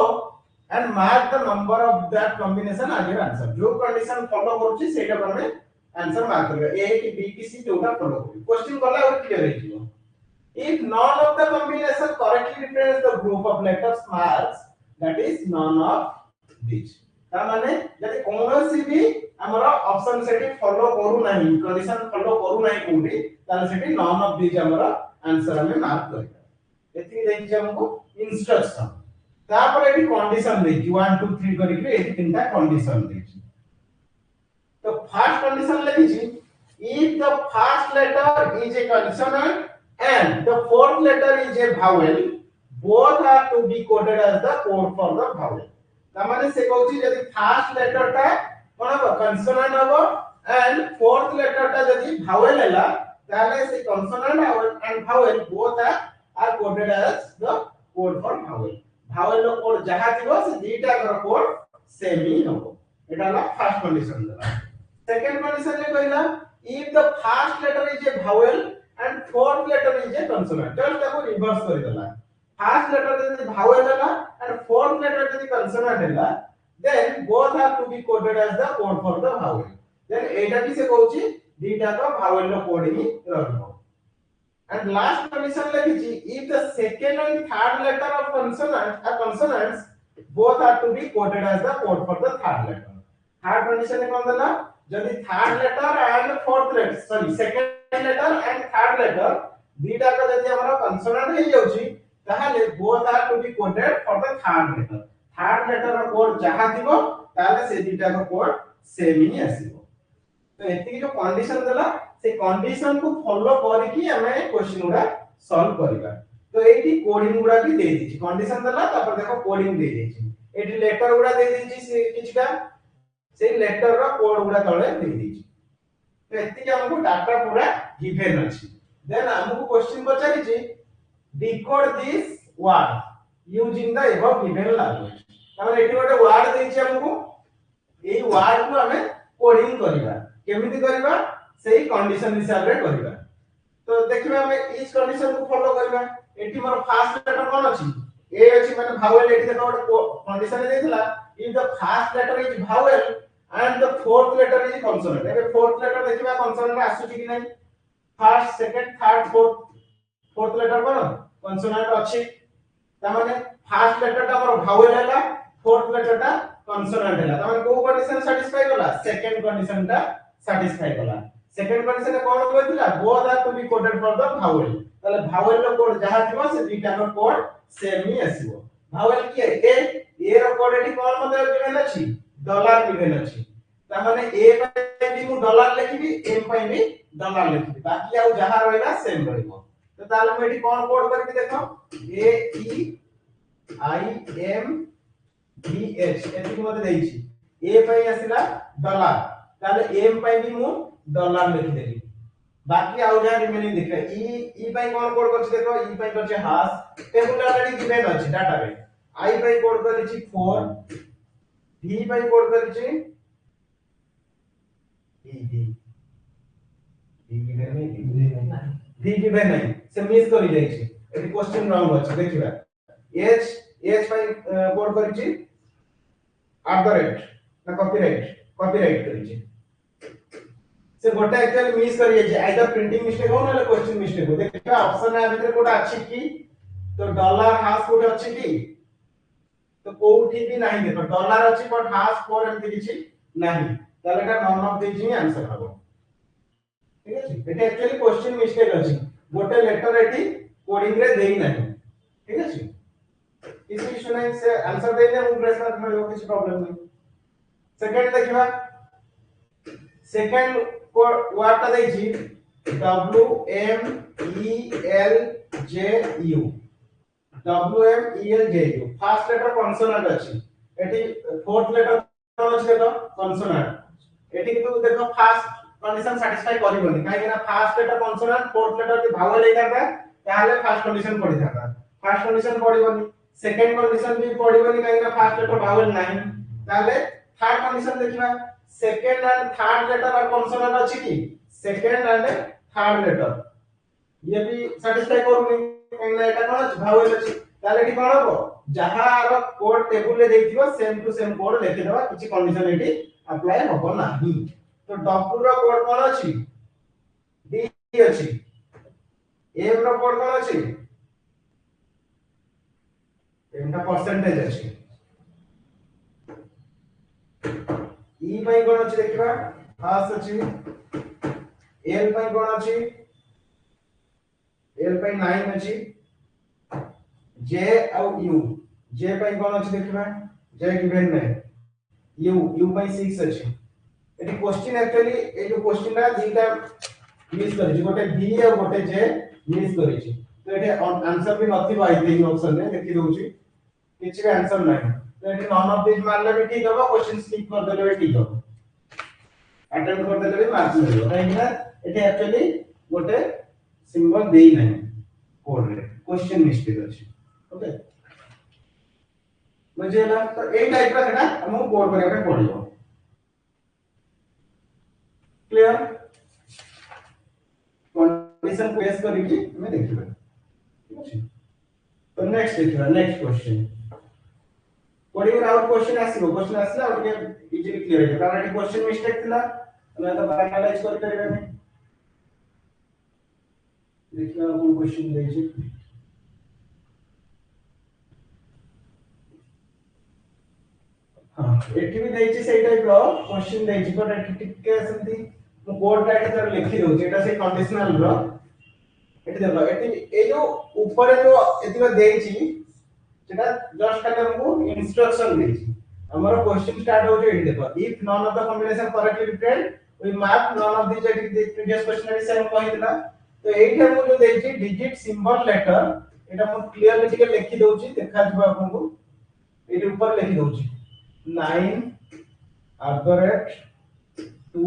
and mark the number of that combination as your answer जो कंडीशन फॉलो करूची सेटा हमें आंसर मार्क करबा ए की बी की सी जोटा फॉलो करू क्वेश्चन करला और क्लियर हे जिवो if none of the combination correctly represents the group of letters marks that is none of these ता माने जदि कोनोसी भी हमर ऑप्शन सेठी फॉलो करू नाही कंडीशन फॉलो करू नाही कोठी ताले सेठी नॉन ऑफ दिस हमर आंसर हमें मार्क करबा एति देछि हमको इंस्ट्रक्शन तापर एठी कंडीशन देछि 1 2 3 करी के एठी तीनटा कंडीशन देछि तो फर्स्ट कंडीशन लिखिछि if the first letter is a consonant and the fourth letter is a vowel both are to be coded as the code for the vowel ता माने से कहउछि यदि फर्स्ट लेटर टा कोन हो कंसोनेंट हो एंड फोर्थ लेटर टा यदि vowel हैला ताले से consonant and vowel both are coded as the code for vowel vowel रो कोड जहा थिबो से दीटा रो कोड सेम ही होबो एटा हला फर्स्ट कंडीशन देला सेकंड कंडीशन ले कहला if the first letter is a vowel and fourth letter is a consonant just ताको रिवर्स कर देला first letter यदि vowel हैला and fourth letter यदि consonant हैला then both have to be coded as the code for the vowel then एटा भी से कहउची दीटा तो vowel रो कोड ही रहबो and last condition लिखिछि if the second and third letter of consonant are consonants both are to be coded as the code for the third letter third condition ने कोन देला जदि third letter and fourth letter sorry second letter and third letter दीटा का जदि हमरा consonant हे जाउची ताहाले both are to be coded for the third letter रो कोड जहा थिबो ताहाले से दीटा को कोड सेम ही आसीबो तो एति जो कंडीशन देला से कंडीशन को फॉलो करिकि हमें क्वेश्चन उडा सॉल्व करिबा तो एठी कोडिंग उडा भी दे दिछि कंडीशन देला तापर देखो कोडिंग दे दिछि एठी लेटर उडा दे दिछि से किछटा से लेटर रो कोड उडा तळे दे दिछि तो एति के हमको डाटा पूरा गिवन अछि देन हमको क्वेश्चन पचारि छि decode this word using the above given language तमाने एठी गोटे वर्ड देछि हमको एई वर्ड को हमें कोडिंग करिबा केमिति करिबा सेही कंडीशन हिसाब रे करिबा तो देखिबा हमें इस कंडीशन को फॉलो करिबा एठी मोर फर्स्ट लेटर कोन अछि ए अछि माने vowel एठी देखो गोटे condition देथिला if the first letter is vowel and the fourth letter is consonant एबे fourth letter देखिबा consonant आसुची कि नै first second third fourth letter कोन consonant अछि ता माने first letter ता हमर vowel हैला fourth letter ता consonant हैला ता माने को कंडीशन सैटिस्फाई होला सेकंड कंडीशन ता सैटिस्फाई होला सेकंड कंडीशन कोन होइतिला both are to be coded for the vowel ताले vowel रो कोड जहा थिबो से दुईटा रो कोड सेम ही आसीबो vowel की ए रो कोड एठी कोन मतलब गिवन अछि डॉलर गिवन अछि ता माने ए पे भी मु डॉलर लिखबी एम पे भी डॉलर लिखबी बाकी आउ जहा रहइला सेम रहइबो तो ताले मु एठी कोन कोड करके देखो ए ई आई एम बी एच एठी मते देइछि ए पे आसिला डॉलर ताले एम पे भी मु डॉलर लिख देली बाकी आउ जहा रिमेनिंग देखा ई पे कोन कोड करछि देखो ई पे करछि हाश टेबल ऑलरेडी गिवन अछि डाटा पे आई पे कोड करछि 4 डी पे कोड करछि डी गिवन नहीं से मिस करि जाय छी एटी क्वेश्चन रॉन्ग अछि देखिबा एच पे कोड करछि @ ना कॉपीराइट करछि से गोटे एक्चुअली मिस करि जाय आइदर प्रिंटिंग मिस्टेक हो ना क्वेश्चन मिस्टेक हो देखिबा ऑप्शन आ भीतर कोड अछि की तो डॉलर हाश कोड अछि की तो कोठी भी नहीं देखो डॉलर अछि बट हाश कोड एमति किछि नहीं ताले का none of this he answer हबो ठीक अछि एटा एक्चुअली क्वेश्चन मिस्टेक अछि गोटे लेटर एठी कोडिंग रे देई नहीं ठीक अछि इसी इशू नहीं से आंसर देने हम प्रश्न में किछि प्रॉब्लम नहीं सेकंड देखिबा सेकंड वर्ड ता देछि W M E L J U WMELJU first letter consonant अछि एठी फोर्थ लेटर कोन अछि देखो कॉन्सोनेंट एठी किंतु देखो फर्स्ट कंडीशन सैटिस्फाई करिवनी काहे ना first letter consonant fourth letter के भावल लेता ताले फर्स्ट कंडीशन पड़ी थाता फर्स्ट कंडीशन पड़िवनी सेकंड कंडीशन भी पड़िवनी काहे ना फर्स्ट लेटर भावल नाही ताले थर्ड कंडीशन देखिबा second and third letter are consonant अछि की सेकंड एंड थर्ड लेटर ये भी सैटिस्फाई करूनी काहे ना एटा कोन अछि भावल अछि ताले एठी कोन हबो जहा रो कोड टेबल ले देथिबो सेम टू सेम कोड लिखि देबा किछि कंडीशन एठी अप्लाई हबो नाही तो डब्ल्यू रो कोड कोन अछि डी अछि एम रो कोड कोन अछि एमटा परसेंटेज अछि ई पई कोन अछि देखिबा फास्ट अछि एल पई कोन अछि एल पई 9 अछि जे और यू जे पई कोन अछि देखिबा जे गिवन नै यू पई 6 अछि एटी क्वेश्चन एक्चुअली ए जो क्वेश्चन रा दीटा मिस करिछि गोटे बी और गोटे जे मिस करिछि तो एटे आंसर भी नथि आई थिंक ऑप्शन रे देखि दउछि किछि भी आंसर नै तो एटी नन ऑफ दिस मारले भी ठीक हबो क्वेश्चन स्किप कर देले भी ठीक हबो अटेम्प्ट कर देले भी मार्क्स मिलियो काहे कि ना एटी एक्चुअली गोटे सिंबल देई नै कोड रे क्वेश्चन मिस्टेक अछि ओके बुझियला तो ए टाइप रा सेटा हमहु कोड करिया पे पड़ियो क्लियर कंडीशन को बेस करिकि हमें देखिबा ठीक अछि तो नेक्स्ट देखिबा next question coding out question आसीला और के इजीली क्लियर हो कारण ये क्वेश्चन मिस्टेक थिला हमें तो एनालाइज कर करबे देखिबा कोन क्वेश्चन दै छी हां एठी भी दै छी सेही टाइप रो क्वेश्चन दै छी बट एठी टिके सेंती मु कोड टा एठी लिखि दउ छी एटा से कंडीशनल रो एठी देखो एठी ए जो ऊपर जो एतिका दै छी सेटा जस्ट खाली हमको इंस्ट्रक्शन दै छी हमारा क्वेश्चन स्टार्ट हो एठी देखो if none of the combination correctly represent we mark none of this एटी प्रीवियस क्वेश्चन रे सेम कहि दिला तो एठी हमको जो दै छी डिजिट सिंबल लेटर एटा मु क्लियरली टिके लिखि दउ छी देखा जबा आपको एठी ऊपर लिखि दउ छी 9 2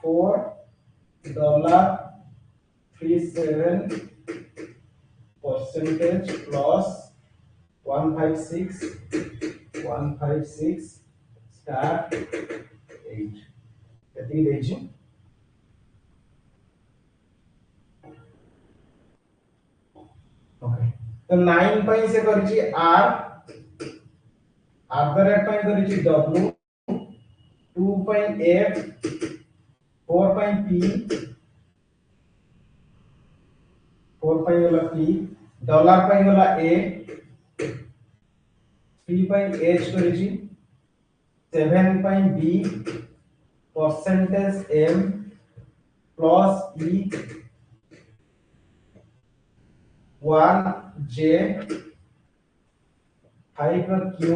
4 $37 percentage plus 156 star 8 एती दै छी ओके तो 9 पई से करि छी आर पई करि छी डब्ल्यू 2 पई एफ 4 पई पी 4 पई वाला पी डॉलर पई वाला ए 3 पई एच करि छी 7 पई B percentage M plus E 1 J 5 रो क्यू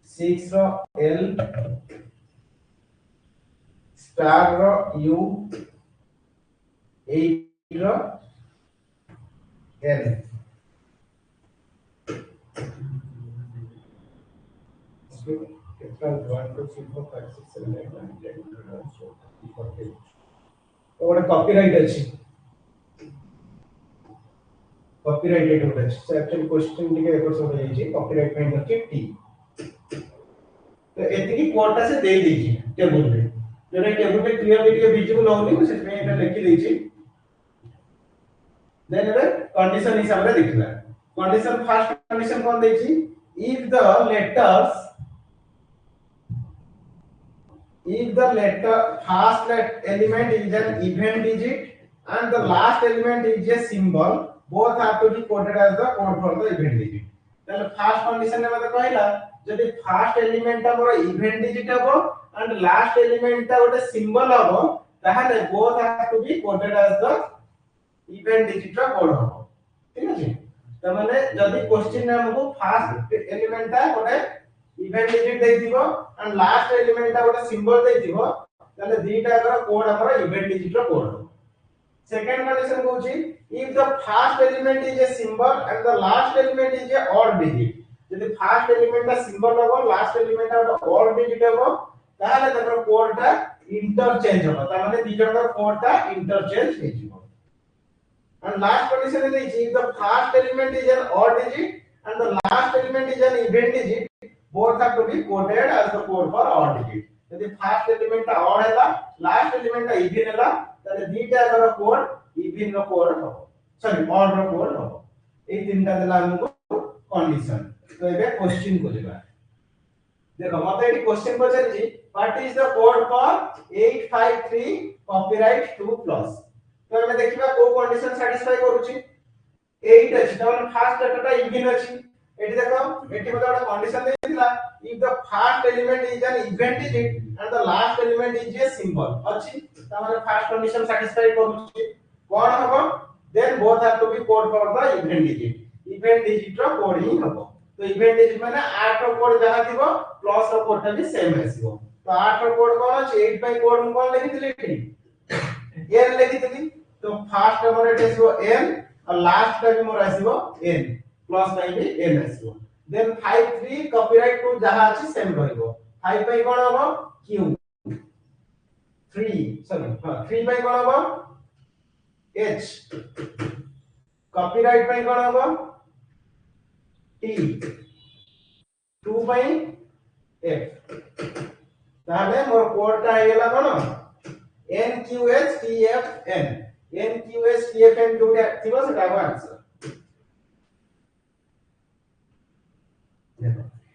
6 रो एल स्टार रो यू 8 रो एल कितना 1 2 3 4 5 6 7 8 9 10 11 12 13 तो ଗୋଟେ କପିରାଇଟ ଅଛି कॉपीराइट रेट होता है सो एक्चुअली क्वेश्चन टिके एपर सब जाई छी कॉपीराइट में करके टी तो एतिकी कोडटा से दे दीजिए टेबल रे जोरे टेबल पे क्लियरली टिके विजिबल होनी तो सेमे एटा लिखि दै छी देन एबे कंडीशन हिसाब रे देखिबा कंडीशन फर्स्ट कंडीशन कोन दै छी if the letter first element is an even digit and the last element is a symbol both have to be coded as the code for the even digit then first condition ने मते कहला जदि first element ता मोर even digit हबो and last element ता गोटे symbol हबो ताहाले both have to be coded as the even digit रा कोड हबो ठीक अछि त माने जदि क्वेश्चन ने हमको first element ता गोटे इवेंट डिजिट दे दिबो एंड लास्ट एलिमेंट ता गोटे सिंबल दे दिबो तले दीटा कर कोड हमर इवेंट डिजिट रो कोड सेकंड कंडीशन कहूची if the first element is a symbol and the last element is a odd digit यदि फर्स्ट एलिमेंट ता सिंबल हो लास्ट एलिमेंट ता ऑड डिजिट हो ताले तकर कोड ता इंटरचेंज हो ता माने दीटा कर कोड ता इंटरचेंज हे जिवो and last condition is if the first element is an odd digit and the last element is an even digit both have to be coded as the code for odd digit यदि first element ता odd हैला last element ता even हैला तले दीटा कर code even रो code हो sorry odd रो code हो ए तीनटा देला हमको कंडीशन तो एबे क्वेश्चन को जेबा देखो मते एटी क्वेश्चन पछारि छी what is the code for 853 copyright 2 plus तो हमें देखिबा को कंडीशन सैटिस्फाई करूची 8 अछि त फर्स्ट लेटर ता इवन अछि एठी देखो एठी मते एउटा कंडीशन देथिला if the first element is an even digit and the last element is a symbol अछि त माने फर्स्ट कंडीशन सैटिस्फाई करूची कोन हबो then both have to be code for the even digit रो कोड ही हबो तो इवेंट डिजिट माने 8 रो कोड जहा थिबो प्लस रो कोड ता भी सेम आसीबो तो 8 रो कोड कोन अछि 8 बाय कोड मु कोन लिखितली एठी n लिखितली तो फर्स्ट हमर एठी आसीबो n और लास्ट टा भी मोर आसीबो n प्लस बाय भी n आसीबो देन 5 3 कॉपीराइट 2 जहा अछि सेम रहइबो 5 बाय कोन हबो q 3 सॉरी हां 3 बाय कोन हबो h कॉपीराइट बाय कोन हबो t 2 बाय f ताले मोर कोड ता आइला कोन nqhtfn nqhtfn जोडा थिबो सेटा आंसर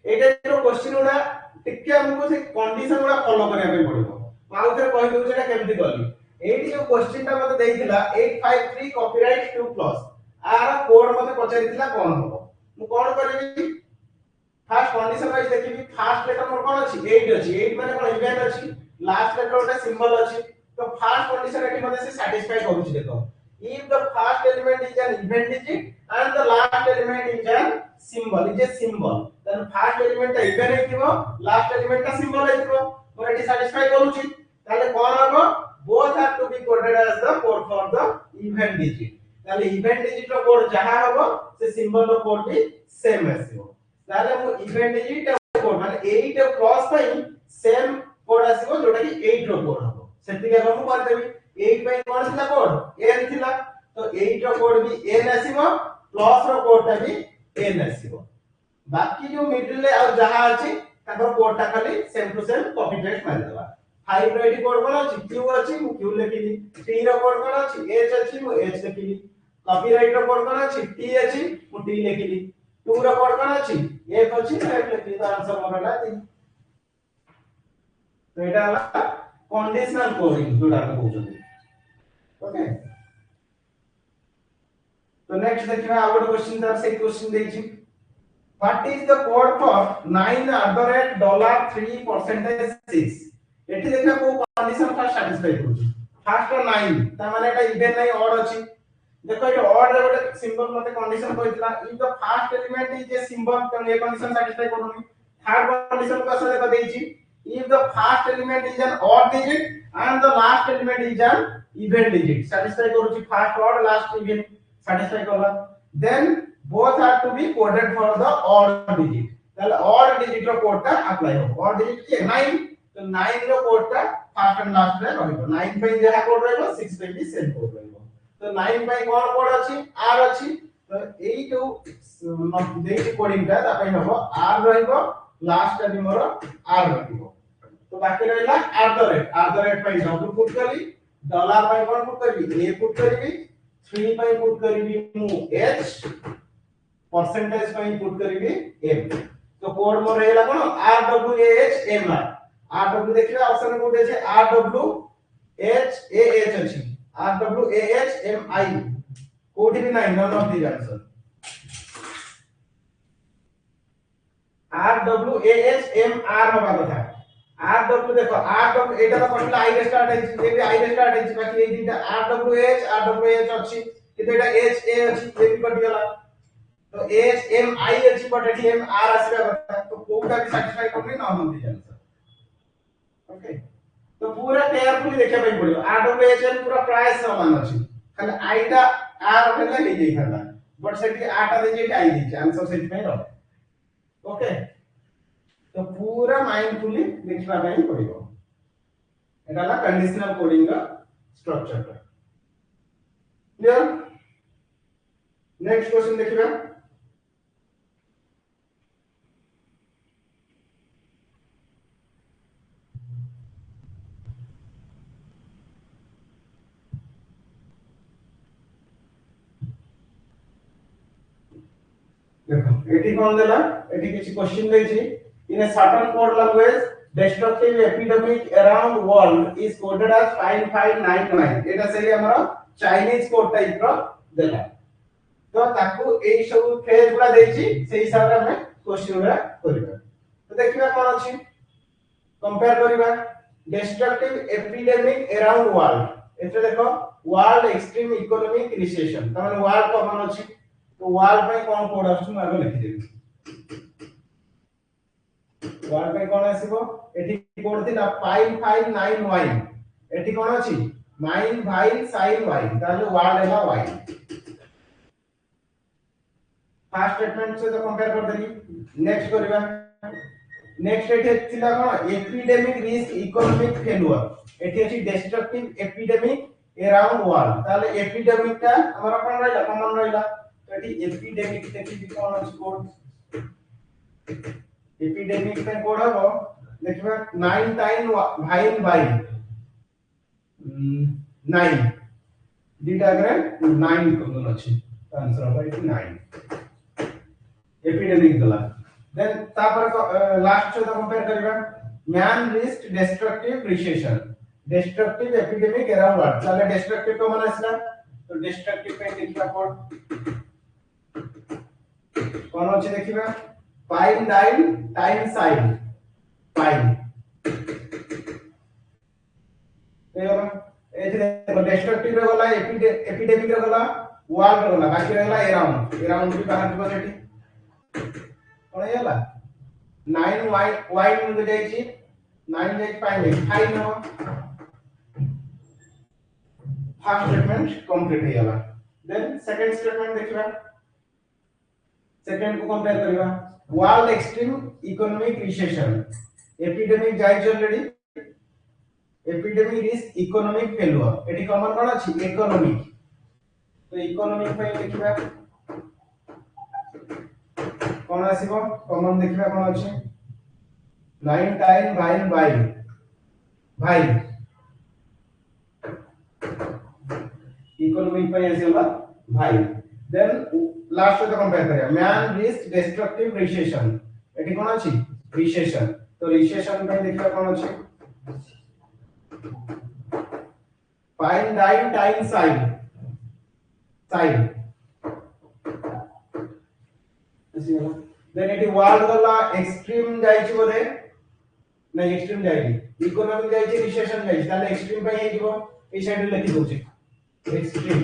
एटा जो क्वेश्चन उडा टिके हमको से कंडीशन उडा फॉलो करिया पे पड़िबो माउ थे कहि दउ जेटा केमति करली एटी जो क्वेश्चन ता मते देइथिला 853 कॉपीराइट 2 प्लस आर कोड मते पचारिथिला कोन हबो मु कोन करबी फर्स्ट कंडीशन वाइज देखिबी फर्स्ट लेटर मोर कोन अछि 8 अछि 8 माने कोन इवेंट अछि लास्ट लेटर ओटा सिंबल अछि तो फर्स्ट कंडीशन एटी मते से सैटिस्फाई करूछि देखो if the first element is an event digit and the last element is a symbol then first element ता event हेतिबो last element ता symbol हेतिबो मोर एटी सैटिस्फाई करूछि ताले कोन हबो both have to be coded as the code for the event digit ताले event digit रो code जहा हबो से symbol रो code भी same आसीबो ताले मु event digit कोड माने 8 प्लस पई सेम कोड आसीबो जोटा कि 8 रो कोड हबो सेति के हम कर देबी 8 बाय कोन थिला कोड n थिला तो 8 रो कोड भी n आसीबो प्लस रो कोड ता भी n आसीबो बाकी जो मिडिल ले आ जहा अछि ताकर कोड ता खाली same to same copy paste मार देबा 5 रो एटी कोड कोन अछि q अछि मु q लिखिली 3 रो कोड कोन अछि h अछि मु h लिखिली कॉपीराइट रो कोड कोन अछि t अछि मु t लिखिली 2 रो कोड कोन अछि f अछि तो f लिखिली तो आंसर मोर होला 3 तो एटा होला कंडीशनल कोडिंग जोडा हम कहउछन ओके तो नेक्स्ट देखिबा आ गोटे क्वेश्चन तार से क्वेश्चन देछि what is the code for 9 @ 3% 6 एठी देखिबा को कंडीशन फर्स्ट सैटिस्फाई करूछ फर्स्ट 9 ता माने एटा इवेंट नै ऑड अछि देखो एटा ऑड रे गोटे सिंबल मते कंडीशन कहितला if the first element is a symbol त ए कंडीशन सैटिस्फाई करूनी थर्ड कंडीशन को से देखो देछि if the first element is an odd digit and the last element is an even digit satisfy करूची first odd last even satisfy करला then both have to be coded for the odd digit ताले odd digit रो code ता apply हो odd digit के 9 तो 9 रो code ता first and last रे रहइबो 9 पे जहा कोड रहइबो 6 पे भी सेम कोड रहइबो तो 9 पे कोन कोड अछि r अछि तो एई जो देइ कोडिंग ता ता पे हबो r रहइबो लास्ट टा भी मोर r रहइबो तो बाकी रहला @ पे डब्ल्यू पुट करी डॉलर पे कोन पुट करबी a पुट करबी 3 पे पुट करबी मु h परसेंटेज पे पुट करबी m तो कोड मोर रहला कोन rwahmr rw देखिबा ऑप्शन कोड छै rwhah अछि rwahmi कोड भी नहीं none of the answer rwahmr होबा कथा rw देखो rw एटा तो पटला i रे स्टार्ट है जे भी i रे स्टार्ट है बाकी ए दिटा rwh अछि किते एटा ha अछि ये भी कटि गेला तो hmi अछि बट एटी mr आसीबा कथा तो कोडा भी सैटिस्फाई करबी ना हम दी आंसर ओके तो पूरा केयरफुली देखा पई पड़ियो rwhm पूरा प्राय समान अछि खाली i टा r भेला ले जाई खाला बट सेठी 8 दे जे i दी आंसर सेठी में रह ओके तो पूरा माइंडफुली लिखना ପାଇଁ पड़िबो एटा ला कंडीशनल कोडिंग का स्ट्रक्चर क्लियर नेक्स्ट क्वेश्चन देखिबा देखो एटी कोन देला एटी किछि क्वेश्चन दै छी in a certain code language destructive epidemic around world is coded as 5599 eta sei हमरो चाइनीज कोड टाइप रो देला तो ताकू एई सब फ्रेज गुला देछि सेही हिसाब रे हम क्वेश्चन गुला करिबा तो देखिबा कोन अछि कंपेयर करिबा डिस्ट्रक्टिव एपिडेमिक अराउंड वर्ल्ड एते देखो वर्ल्ड एक्सट्रीम इकोनॉमिक रिसेशन तमाने वर्ल्ड कॉमन अछि तो वर्ल्ड पे कोन कोड अछि म आगे लिखि देबी वर्ल्ड पे कोन आसीबो एठी कोड थिला 5591 एठी कोन अछि 9 भाई sin y ताले वर्ल्ड हैला y फर्स्ट स्टेटमेंट से तो कंपेयर कर देली नेक्स्ट करिबा नेक्स्ट एठी थिला कोन एपिडेमिक रिस्क इकोनॉमिक फेल्युअर एठी अछि डिस्ट्रक्टिव एपिडेमिक अराउंड वर्ल्ड ताले एपिडेमिक ता हमरा कोन रहला कॉमन रहला तो एठी एपिडेमिक देखि कोन अछि कोड एपिडेमिक पे कोड हबो देखिबा 9 टाइम भाइन बाई 9 दीटा गरे 9 कोन अछि आंसर हबो एठी 9 एपिडेमिक दला देन तापर लास्ट से कंपेयर करिबा man risk destructive recession destructive epidemic around world ताले डिस्ट्रक्टिव को मन आसला तो डिस्ट्रक्टिव पे देखिबा कोड कोन अछि देखिबा pine dine time sign pine एथे डिस्ट्रक्टिव रे गला एपिडेमिक रे गला वर्ल्ड रे गला बाकी रहला अराउंड भी बाहर दिबो सेठी कोन हैला 9 y मुझे जाईची 9 जाई पाइन जाई फाइन हो फर्स्ट स्टेटमेंट कंप्लीट हो गला देन सेकंड स्टेटमेंट देखिबा सेकंड को कंपेयर करिबा world extreme economic recession epidemic जाईची already epidemic risk economic failure एटी कॉमन कोन अछि इकोनॉमिक तो इकोनॉमिक पे देखिबा कोन आसीबो कॉमन देखिबा कोन अछि 9 टाइम भाइन बाई भाई इकोनॉमिक पे आसीबा भाई देन लास्ट तो कंपेयर करिया मैन रिस्क डिस्ट्रक्टिव रिसेशन एटी कोन अछि रिसेशन तो रिसेशन पे देखिबा कोन अछि pine dine time sign sign then एटी वर्ल्ड गला एक्सट्रीम जाईची बोले नहीं एक्सट्रीम जाईची इकोनॉमिक जाईची रिसेशन जाईची ताले एक्सट्रीम पे हे जीवो ए साइड लिखि दोची एक्सट्रीम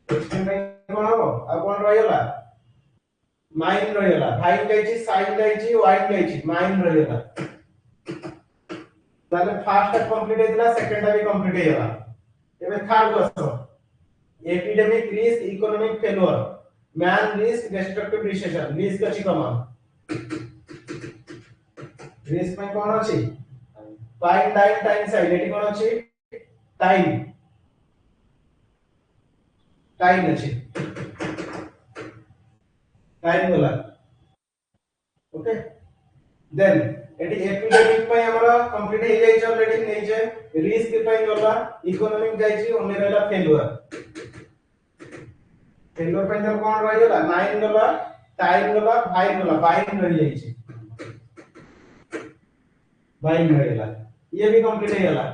एक्सट्रीम पे कोन हो आ कोन रहला माइन रहला फाइन जाईची साइन जाईची वाइन जाईची माइन रहला ताले फर्स्ट कंप्लीट हेतला सेकंड भी कंप्लीट हेला एबे third question epidemic risk economic failure man risk destructive recession risk अछि कमान रिस्क में कोन अछि पाइन डाइन टाइम साइन एटी कोन अछि टाइम टाइम अछि टाइम वाला ओके देन एटी एपिडेमिक पे हमरा कंप्लीट हे जाय छै ऑलरेडी नै छै रिस्क पे गला इकोनॉमिक जाय छै ओने रहला फेल्युअर फेल्युअर पे जब कोन रहला 9 गला टाइम गला 5 गला 22 रह जाय छै 22 रहला ये भी कंप्लीट हे गला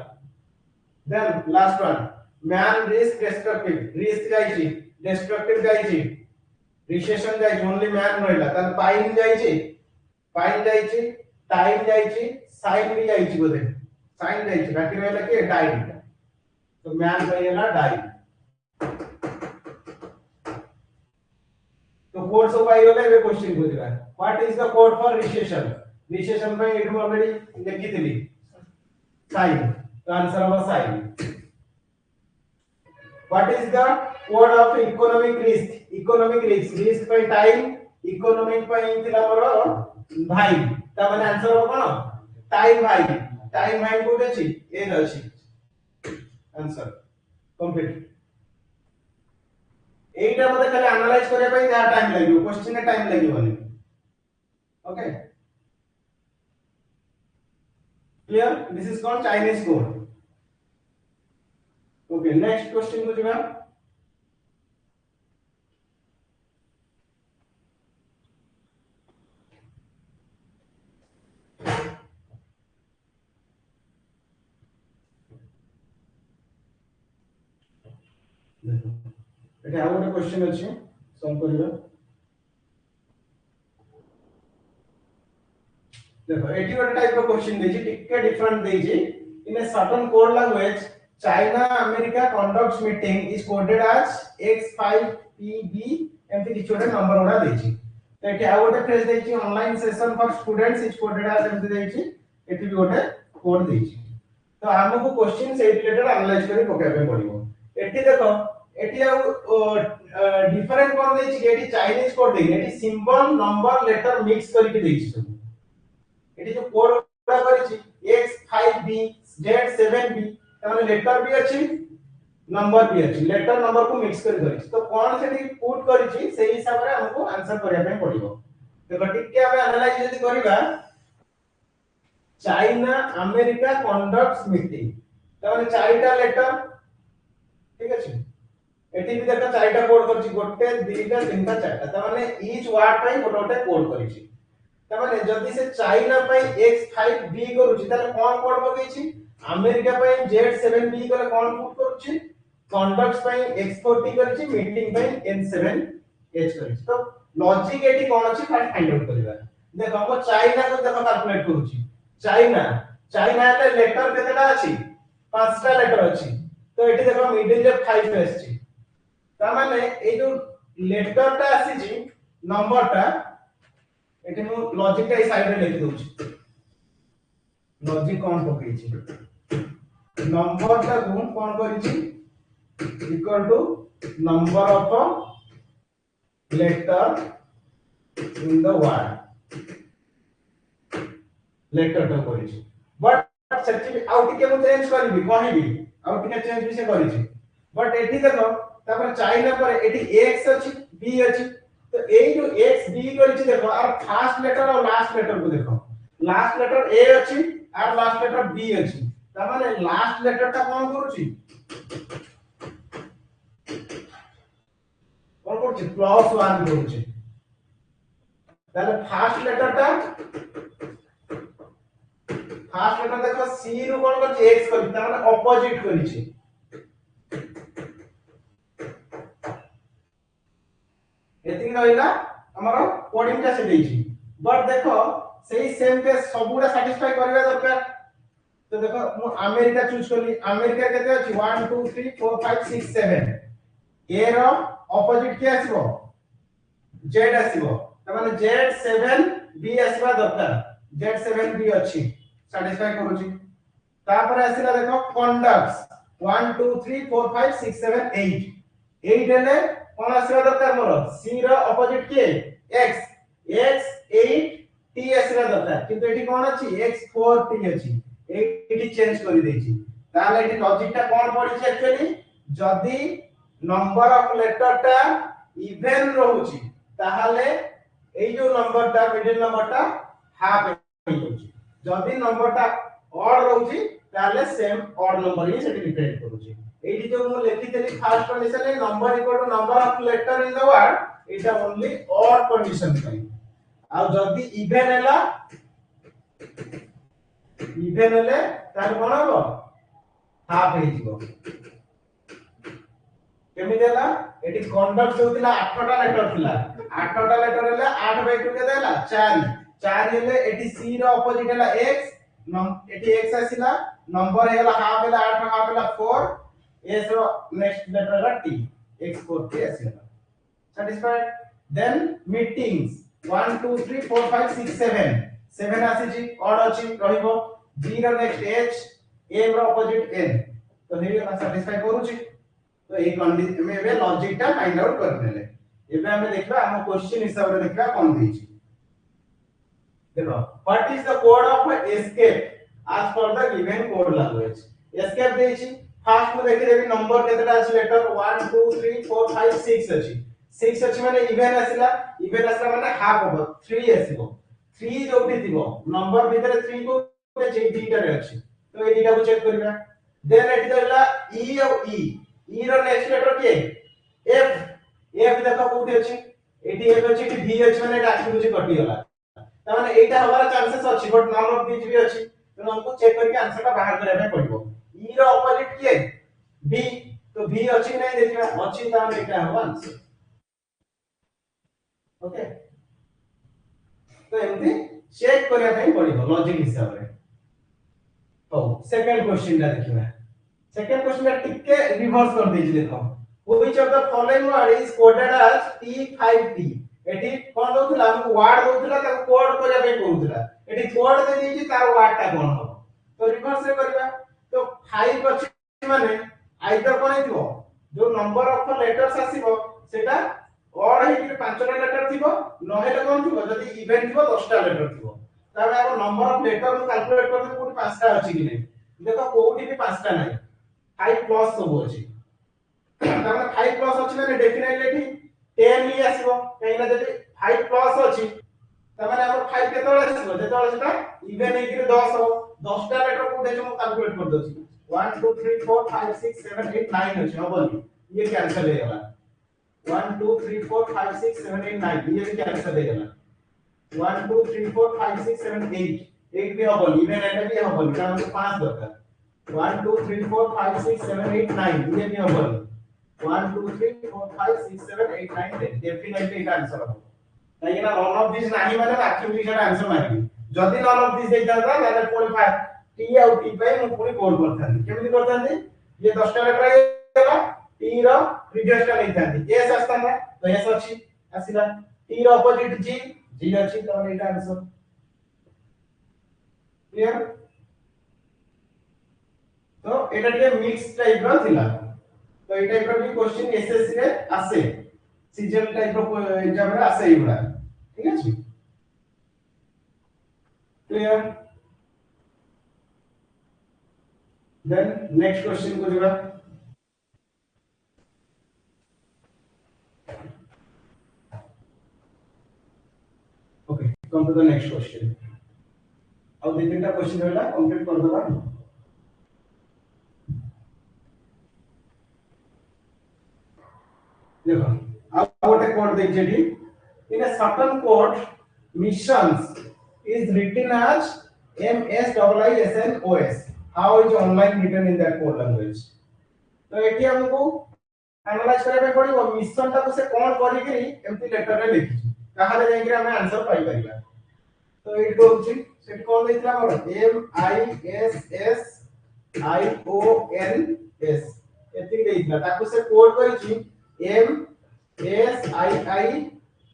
then last one man risk destructive risk जाय छै डिस्ट्रक्टिव जाय छै रिसेशन जाय छै ओनली मैन रहला त पाइन जाय छै टाइम जाय छै साइन भी जाय छै बोले साइन जाय छै बाकी रहला के डाइन तो मैन रहला डाइन तो कोड सब पाई गले ए क्वेश्चन बुझिबा what is the code for recession पे एटू ऑलरेडी लिखितली साइन तो आंसर होगा sign what is the code of economic risk पे टाइम इकोनॉमिक पे थिला मोर भाई ता माने आंसर हो कोन टाइम भाई कोड अछि ए अछि आंसर कंप्लीट एटा मते खाली एनालाइज करे पई या टाइम लागियो क्वेश्चन में टाइम लागियो बने okay clear this is called Chinese code okay next question को जरा देखो एठी आ गोटे क्वेश्चन अछि सॉल्व करियो देखो एठी गोटे टाइप रो क्वेश्चन देछि टिके डिफरेंट देछि in a certain code language China America conducts meeting is coded as x5pb एमती किछ गोटे नंबर उडा देछि तो एठी आ गोटे फ्रेज देछि online session for students is coded as एमती देछि एठी भी गोटे कोड देछि तो हमको क्वेश्चन से रिलेटेड एनालाइज करी पकेबे पड़िबो एठी देखो एठी आ डिफरेंट कोन देछि कि एठी चाइनीज कोड देछि एठी सिंबल नंबर लेटर मिक्स करके देछि सब एठी जो कोड उडा करिछि x5b z7b तमाने लेटर भी अछि नंबर भी अछि लेटर नंबर को मिक्स कर करिछि तो कोन सेठी पुट करिछि सेही हिसाब रे हमको आंसर करिया पे पड़िबो देखो टिके हमें एनालाइज जदी करिबा चाइना अमेरिका कंडक्ट्स मीटिंग तमाने चारिटा लेटर ठीक अछि एठी भी देखो चारिटा कोड करछि गोटे दुईटा तीनटा चारटा तमाने ईच वर्ड पई गोटे गोटे कोड करिछि तमाने जदी से चाइना पई x5b करूछि ताले कोन कोड पकेछि अमेरिका पई z7b कले कोन पुट करूछि कंडक्ट्स पई x4t करिछि मीटिंग पई n7h करिछि तो लॉजिक एठी कोन अछि फाइंड आउट करिबा देखो हम चाइना को देखो कैलकुलेट करूछि चाइना चाइना ले लेटर केतेटा अछि पांचटा लेटर अछि तो एठी देखो मिडिल जे 5 अछि ता माने ए जो लेटर टा आसी जी नंबर टा एठी मु लॉजिक टा साइड रे लिख दोछि लॉजिक कोन पकई छी नंबर टा गुण कोन करी छी equal to number of letter in the word letter टा करी छी बट सेठी आउ टिके मु चेंज करबी कहबी आउ टिके चेंज भी से करी छी बट एठी देखो तापर चाइना पर एठी x अछि b अछि तो ए जो x b करी छी देखो और फर्स्ट लेटर और लास्ट लेटर को देखो लास्ट लेटर a अछि और लास्ट लेटर b अछि त माने लास्ट लेटर ता कोन करू छी कोन करू छी +1 करू छी ताले फर्स्ट लेटर देखो c रो कोन करू छी x करी त माने ऑपोजिट करी छी एतिक रहिला हमरो कोडिंग ता से देछि बट देखो सेही सेम के सबुडा सैटिस्फाई करबा दरकार तो देखो मु अमेरिका चूज करली अमेरिका केते अछि 1 2 3 4 5 6 7 ए रो ऑपोजिट के आसीबो z आसीबो त माने z7 b आसीबा दरकार z7 b अछि सैटिस्फाई करूची तापर आसीला देखो कंडक्ट्स 1 2 3 4 5 6 7 8 8 हेले कोन आसीबा दरकार मोर c रो ऑपोजिट के x x8 t आसीबा दरकार किंतु एठी कोन अछि x4t अछि एठी चेंज करि देछि ताले एठी लॉजिक टा कोन पडिछि एक्चुअली जदी नंबर ऑफ लेटर टा इवन रहउछि ताहाले एई जो नंबर टा मिडिल नंबर टा हाफ होउछि जदी नंबर टा ऑड रहउछि ताहाले सेम ऑड नंबर ही सेठी डिपेंड करूछि एठी जो मु लेखि देली first condition a number equal to number of letter in the word it only odd condition पई आ जदी इवन हैला इवन हेले तार कोन हबो हाफ हे जिवो केमि देला एटी कंडक्ट होतिला 8 टा लेटर थिला 8 टा लेटर हेले 8 बाय 2 के देला 4 4 हेले एटी c रो ऑपोजिट हेला x एटी x आसीला नंबर हेला हाफ हेला 8 हाफ हेला 4 s रो नेक्स्ट लेटर हेला t x4 t आसीला satisfied then meetings 1 2 3 4 5 6 7 7 आसी जी ऑड अछि रहिबो b रो नेक्स्ट h a रो ऑपोजिट n तो हे सैटिस्फाई करूची तो ए कंडीशन में एबे लॉजिक टा फाइंड आउट करनेले एबे हमें देखबा हम क्वेश्चन हिसाब रे देखबा कोन देछि देखो what is the code of escape आज पर the given code language escape देछि फर्स्ट में देखि देबी नंबर केतेटा अछि लेटर 1 2 3 4 5 6 अछि 6 अछि माने इवन आसीला माने हाफ होबो 3 आसीबो 3 जोटी दिबो नंबर भीतर 3 को जे दीटा रे अछि तो ए दीटा को चेक करबा देन एटी देला ई और ई ई रो नेक्स्ट लेटर के एफ एफ देखो कोठी अछि एटी एफ अछि एटी भी अछि माने एटा आसी बुझी कटि गला त माने एटा हमारा चांसेस अछि बट नन ऑफ दिस भी अछि तो हमको चेक करके आंसर का बाहर करबा पड़िबो ई रो ऑपोजिट के बी तो v अछि नै देखिबा अछि त हम एटा हो आंसर ओके तो एमती चेक करिया पई पड़िबो लॉजिक हिसाब रे तो सेकंड क्वेश्चन ला देखिबा सेकंड क्वेश्चन ला टिके रिवर्स कर देछि देखो which of the following word is coded as T5T एठी कोन दोथला हम वर्ड दोथला ताको कोड करिया पई कहउथला एठी कोड दे देछि तार वर्ड ता कोन हो तो रिवर्स रे करबा तो 5 अछि माने आइदर कोन हेतिबो जो नंबर ऑफ लेटर्स आसीबो सेटा ऑड हे कि पांचटा लेटर थिबो न हेले कोन थिबो जदी इवन थिबो 10टा लेटर थिबो ताबे अब नंबर ऑफ लेटर को कैलकुलेट करते कोठी पांचटा अछि कि नै देखो कोठी भी पांचटा नै 5 प्लस सब अछि तामे 5 प्लस अछि माने डेफिनेटली एठी 10 ही आसीबो कहिना जदी 5 प्लस अछि तामे अब 5 केतोळे आसीबो जेतोळे सेटा इवन हे कि 10 हो 10टा लेटर को देखो हम कैलकुलेट कर दोछि 1 2 3 4 5 6 7 8 9 अछि हबो ये कैंसिल हे गला 1 2 3 4 5 6 7 8 9 ये भी कैंसिल हे गला 1 2 3 4 5 6 7 8 8 भी हबो इवन एटा भी हबो कारण हमको 5 दरकार 1 2 3 4 5 6 7 8 9 ये भी हबो 1 2 3 4 5 6 7 8 9 10 डेफिनेटली एटा आंसर हबो काहे ना नन ऑफ दिस नाही माने आखिर भी सेटा आंसर मारिबी जदी नन ऑफ दिस देई जाता ताले कोन टी आउ टी पे मु पुनी कोड करथानी केमिति करथानी ये 10 टा लेटर आइला टी रो प्रीवियस टा नहीं थांती एस आस्ताना तो एस अछि आसीला टी रो अपोजिट जी जी अछि तो एटा आंसर क्लियर तो एटा के मिक्स टाइप रो थिला तो ए टाइप रो भी क्वेश्चन एसएससी रे आसे सीजन टाइप रो एग्जाम रे आसे इबडा ठीक अछि क्लियर देन नेक्स्ट क्वेश्चन को जरा okay come to the next question अब दो तीन क्वेश्चन रहला कंप्लीट कर दबा देखो अब गोटे कोड देख JD in a certain code missions is written as MSIISNOS how is online written in that code language तो एटी हमको एनालाइज करे पे पड़िबो मिशन ता से कोन करी कि एम्ति लेटर रे लिखि कहाले जाई कि हमें आंसर पाई परिबा तो एट होछि सेट कोन देइतला मोर MISSIONS एति देइतला ताकू से कोड करिछि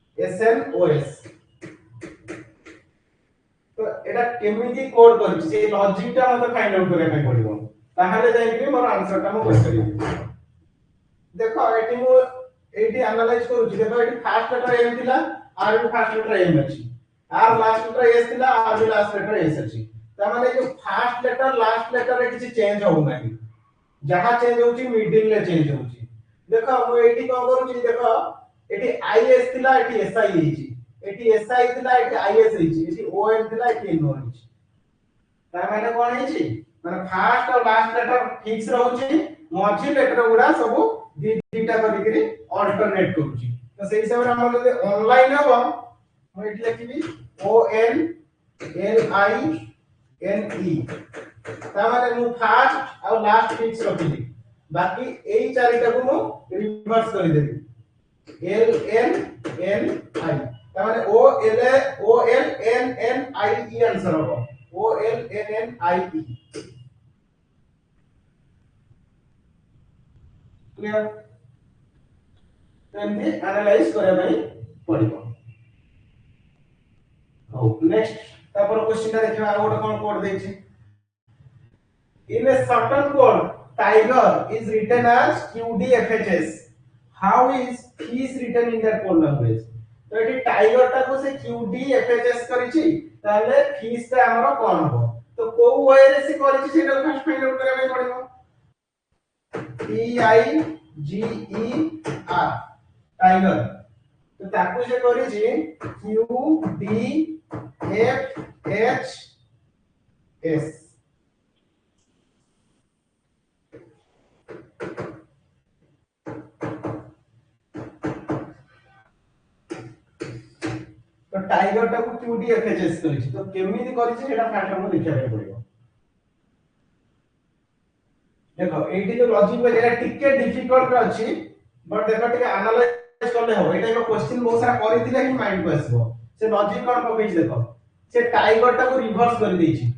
MSIISNOS तो एटा केमिति कोड करिछि से लॉजिक ता मते फाइंड आउट करे पे पड़िबो ताहाले जाई कि मोर आंसर ता मो करि परिबि देखो एटी मु एटी एनालाइज करूछि देखो एटी फर्स्ट लेटर एम थिला आर भी फर्स्ट लेटर एम अछि आर लास्ट लेटर एस थिला आर भी लास्ट लेटर एस अछि त माने जो फर्स्ट लेटर लास्ट लेटर रे किछि चेंज हो नाही जहां चेंज होछि मिडिल ले चेंज होछि देखो मु एटी को करूछि देखो एटी आईएस थिला एटी एसआई हेछि एटी एसआई थिला एटी आईएस हेछि एटी ओएन थिला एटी एनओ हेछि त माने कोन हेछि माने फर्स्ट और लास्ट लेटर फिक्स रहउछि मझी लेटर गुडा सब दीटा करिकरी अल्टरनेट करूची तो सेही हिसाब रे हम जदि ऑनलाइन हबो हम एठी लिखिबी O N L I N E ता माने मु फर्स्ट और लास्ट फिक्स रखिली बाकी एई चारिटा को मु रिवर्स करि देबी एल एन एन आई ता माने ओ एल एन एन आई ई आंसर हबो ओ एल एन एन आई ई क्लियर एमती एनालाइज करे भाई पड़िबो हो नेक्स्ट तापर क्वेश्चन ता देखिबा आ गोटे कोन कोड देछि in a certain code tiger is written as QDFHS how is fish written in that code language तो एटी टाइगर ता को से QDFHS करिछि ताले फिश ता हमरो कोन हो तो को वे रे से करिछि सेटा फर्स्ट फाइंड आउट करे भाई पड़िबो TIGER टाइगर तो ताकू से करिछि QDFHS तो टाइगर टा को QDFHS करिछि तो केमिति करिछि सेटा फर्स्ट हमको देखिया पड़िबो देखो एटी जो लॉजिक में जेरा टिके डिफिकल्ट अछि बट देखो टिके एनालाइज करले हो एटा एक क्वेश्चन बहुत सारा करिथिले कि माइंड को आसीबो से लॉजिक कोन पकेछ देखो से टाइगर टा को रिवर्स कर देछि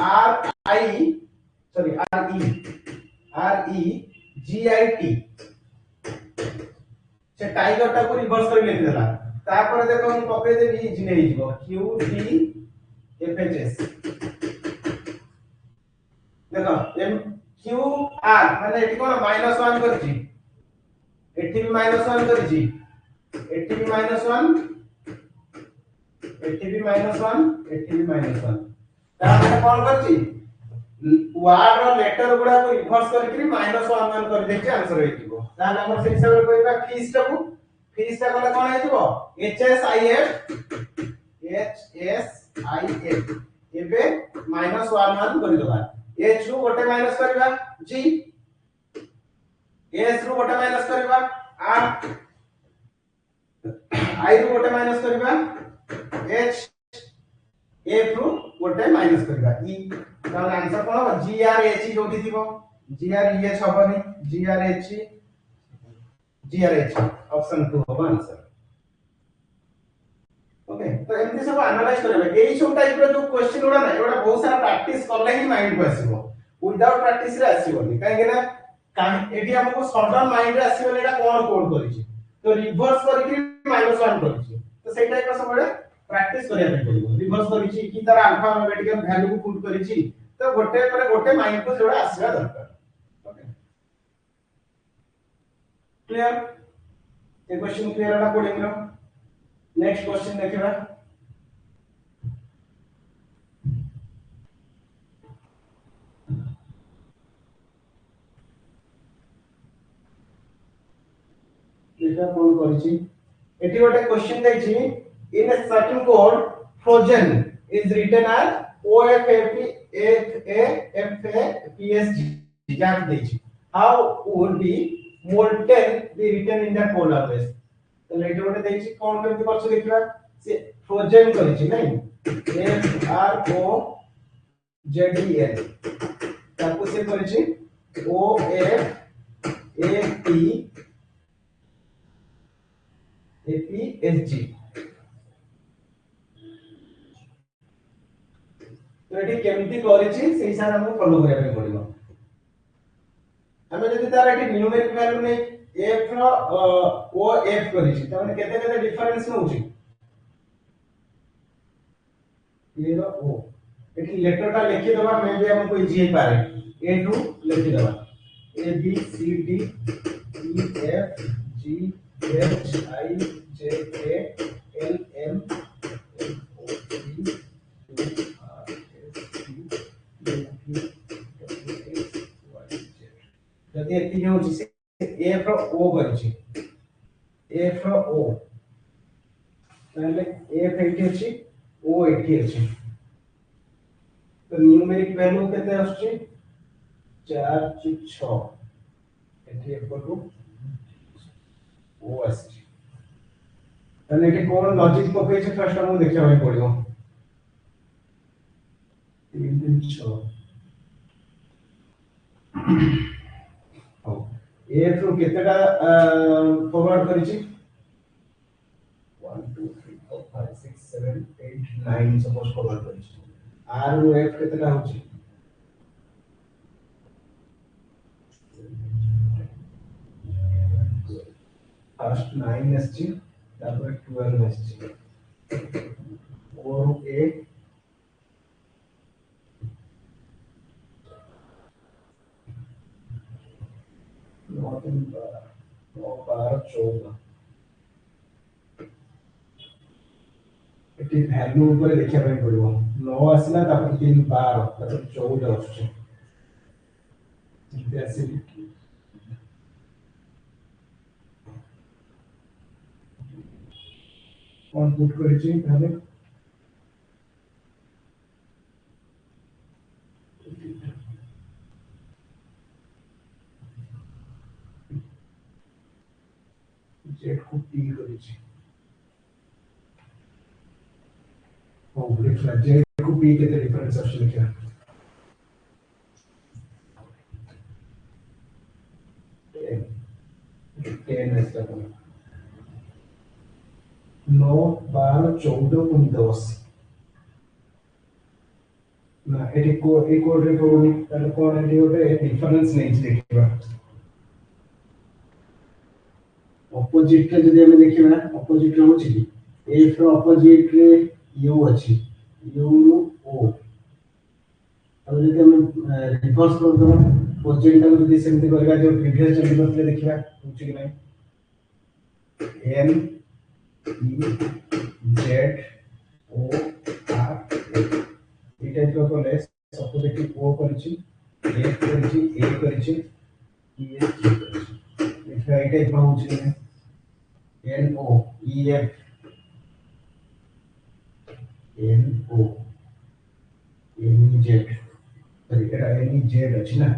R I sorry R E G I T से टाइगर टा को रिवर्स कर लिखि देला तापर देखो हम पके देबी इजी नै हिजबो Q T F H S देखो एम क्यू आर माने एटी कोन -1 करछि एटी भी -1 करछि एटी भी -1 एटी भी -1 एटी भी -1 ता माने कोन करछि वार्ड रो लेटर गुडा को रिवर्स करकि -1 कर देछि आंसर हेतिबो ता नंबर 6 हिसाब करबा फीस ता कले कोन हेतिबो एच एस आई एफ एबे -1 कर देबा एच रू गोटे माइनस करबा जी एस रू गोटे माइनस करबा आर आई रू गोटे माइनस करबा एच एफ रू गोटे माइनस करबा ई तार आंसर कोन हो जी आर एच जोटी थिबो जी आर ई एच होबनी जी आर एच ऑप्शन 2 होबा आंसर ओके तो एमती सब एनालाइज करबे एई सब टाइप रो जो क्वेश्चन उडा ना एडा बहुत सारा प्रैक्टिस करले ही माइंड को आसीबो विदाउट प्रैक्टिस रे आसीबोनी काहे ना एटी हमको सडन माइंड रे आसीबोनी एटा कोन कोड करिछि तो रिवर्स करके -1 करिछि तो सेई टाइप रो सबले प्रैक्टिस करिया पे पड़िबो रिवर्स करिछि कि तार अल्फा न्यूमेरिकल वैल्यू को पुट करिछि तो गोटे पर गोटे माइंड को जोड़ा आसीबा दरकार ओके क्लियर ये क्वेश्चन क्लियर होला कोडिंग रो नेक्स्ट क्वेश्चन देखिबा देखा कोन करिछि एटी गोटे क्वेश्चन दैछि in a certain code frozen is written as OFAFAPSG जान दैछि how would be molten be written in that polar base तो एटी गोटे दैछि कोन करति करछ देखिबा से फ्रोजन करिछि नै FROZEN ताको से करिछि OFAPSG तो एटी केमती करिछि से हिसाब हमको फॉलो करिया पे पड़िबो हमें जदि तार एटी न्यूमेरिक वैल्यू नै f रो o f करिछि त माने केते केते डिफरेंस नउछि ए रो o एटी लेटर टा लिखि दबा मे भी हमको इजी हे पारे a टू लिखि दबा a b c d e f g h i j k l m n o p q r s t u v w x y z जदि एति होछि से f रो o करिछि f रो o ताले f एठी अछि o एठी अछि तो न्यूमेरिक वैल्यू केते आछि 4 6 एठी इक्वल टू o आछि ताले एठी कोन लॉजिक पकै छै फर्स्ट हम देखिया होय पड़िबो 3 3 6 हो a रो केतेटा फॉरवर्ड करिछि 1 2 3 4 5 6 7 8 9 सपोज फॉरवर्ड करिछि r रो f केतेटा होछि फर्स्ट 9 एसची तापर 12 एसची और a नॉट इन 12 14 एटी वैल्यू ऊपर देखिया ପାଇଁ पड़िबो 9 आसिला तापर 3 12 तापर 14 आछे इते आसी कोन पुट करिछि ताले जेड को टी करिछि ओ लिखला जेड को पी केते डिफरेंस आछे लिखला 10 रेस्ट कर 9 12 14 19 ना एटी को एक कोड रे पडुनी ताले कोन एटी गोटे डिफरेंस नै देखिबा ऑपोजिट के जदि हमें देखिबा ऑपोजिट रे होछि कि एफ रो ऑपोजिट रे यू अछि यू रो ओ अब जदि हम रिवर्स कर दो पोजीशन टाको जदि सेमति करबा जो प्रीवियस चली बतले देखिबा होछि कि नै N E Z O R A type रो कले सपोज कि ओ करछि एफ करछि ए करछि ई एफ जी करछि देखा ए टाइप रो होछि कि N O E F N O N E Z sorry एटा एन ई जेड अछि ना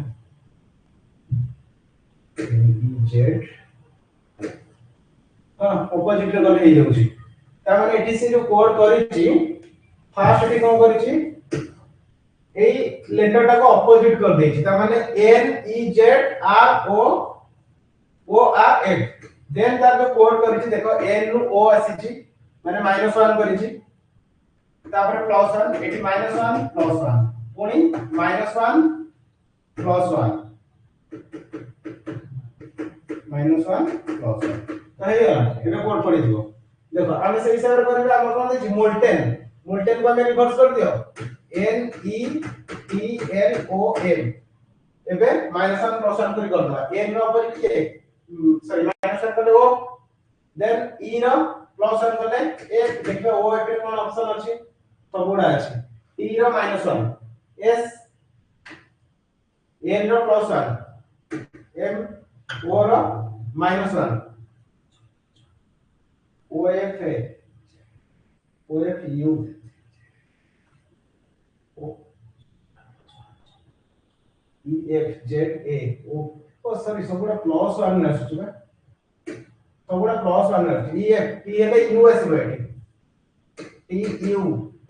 एन ई जेड हां ऑपोजिट रे गले हे जाउछि ता माने एटी से जो कोड करिछि फास्ट एटी कोन करिछि ए लेटर टा को ऑपोजिट कर देछि ता माने N E Z R O O R F then तार जो कोड करिछि देखो एन नु ओ आसीछि माने -1 करिछि तापर +1 एटी -1 +1 पुनी -1 +1 -1 +1 तो हे गला एबे कोड पड़ी दियो देखो आमे से हिसाब रे करबे हमर कोन देछि मोल्टेन मोल्टेन को हमें रिवर्स कर दियो N E T L O N एबे -1 +1 कर दबा एन रो पर के सॉरी -1 करले ओ देन ई रो +1 करले ए देखबे ओ एटे कोन ऑप्शन अछि सबुडा अछि टी रो -1 एस एन रो +1 एम ओ रो -1 O F A O F U O E F Z A O sorry सबुडा +1 न आछि बा सबुडा +1 आछि ई एफ टी हेले यू एस बेटी T U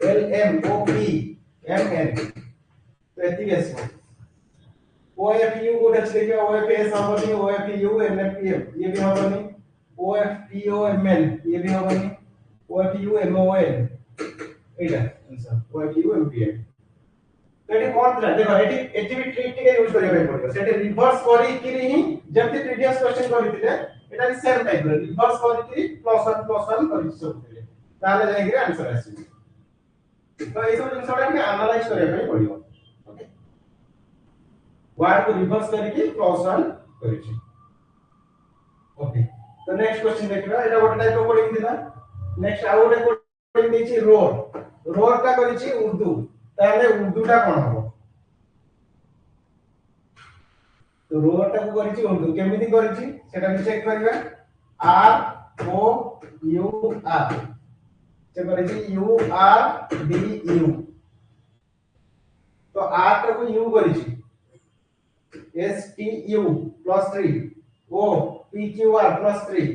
L M O P M N तो एती एस ओ एफ यू को टच देखिए ओ एफ एस हबनी O F U N F P M ये भी हबनी O F P O M N ये भी हबनी O F U M O N एटा answer O F U M P M तो एटी कोन थला देखो एटी एटी भी ट्रिक टिके यूज करिया पे पड़ियो सेटे रिवर्स करी कि नहीं जेमति प्रीवियस क्वेश्चन करिथिले एटा भी सेम टाइप रो रिवर्स करी कि +1 करि सब ताले जाय कि आंसर आसी तो ए सब जिनसटा के एनालाइज करिया पे पड़ियो ओके वर्ड को रिवर्स करके +1 करिछि ओके तो नेक्स्ट क्वेश्चन देखिबा एटा गोटे टाइप ऑफ कोडिंग थिला नेक्स्ट आ गोटे कोडिंग देछि रोर रोर का करिछि उर्दू ताले उर्दू टा कोन हबो तो रोर टा को करिछि उर्दू केमिति करिछि सेटा भी चेक करबा आर ओ यू आर से करिछि यू आर डी यू तो आर टा को यू करिछि S T U +3 O P Q R +3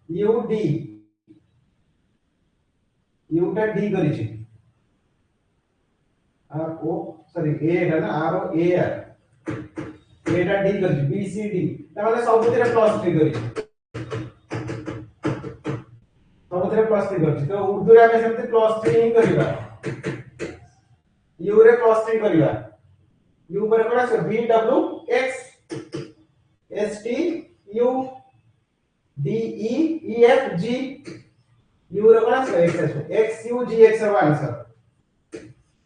U D U टा डी करिछि आर ओ सॉरी ए है ना R O A R A टा डी करिछि बी सी डी ता माने सबुतिरे +3 करिछि सबुतिरे +3 करिछि तो उर्दू रे हमें सेमति +3 ही करिबा यू रे +3 करिबा यू पर कोन আছে B W X S T U D E E F G U रे कोन আছে X X U G X रो आंसर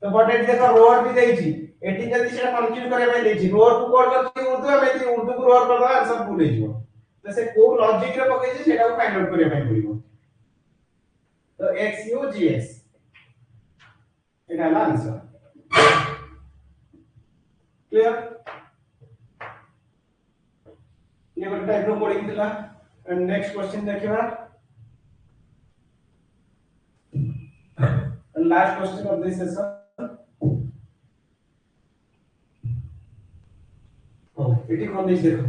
तो बट एटी देखो रोर भी देछि एटी जल्दी सेटा कंफ्यूज करे में देछि रोर को कोड करछि उर्दू में एटी उर्दू को रोर कर दबा आंसर भूल हिजो तो से को लॉजिक रे पकै छै सेटा को फाइंड आउट करे में पड़िबो तो एक्स यू जी एक्स एटा है आंसर क्लियर ये गोटे टाइप रो कोडिंग थिला एंड नेक्स्ट क्वेश्चन देखिबा and last question of this session ओ इटी कोन दिस देखो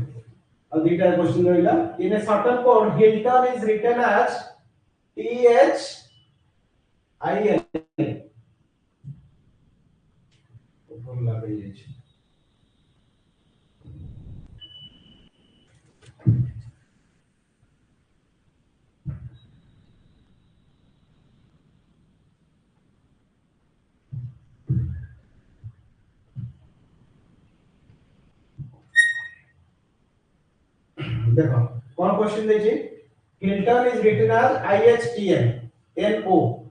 अब दीटा क्वेश्चन रहिला in a certain code Hilton is written as T H I L ऊपर लागै छै देखो कौन क्वेश्चन देखिए Hilton is written as IHTN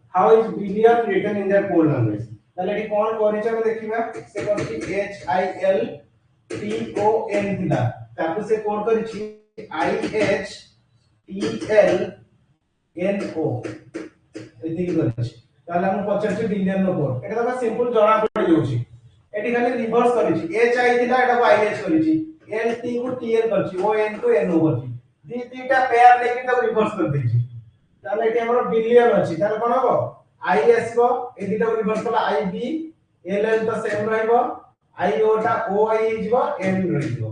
how is billion written in their code language তাহলে এটি কোন করেছে আমি দেখিবা সে করছি HILTON থিলা তারপর সে কোড করেছি IHTLNO এদিকে করেছি তাহলে আমি পচারছি বিলিয়ন নো কোড এটা তো সিম্পল জଣା পড়ি যাଉଛି এটি খালি রিভার্স করেছি HI থিলা এটা IH করেছি LT को TL करছি ON को NO करছি ଦି ଦିଟା ପେୟାର ନେଇକି ତାକୁ ରିଭର୍ସ କରି ଦେଇଛି ତାହେଲେ ଏଠି ଆମର ବିଲିୟନ ଅଛି ତାହେଲେ କଣ ହବ I ଆସିବ ଏ ଦିଟାକୁ ରିଭର୍ସ କଲା IB LL ତ ସେମ୍ ରହିବ IO ଟା OI ହେଇଯିବ N ରହିଯିବ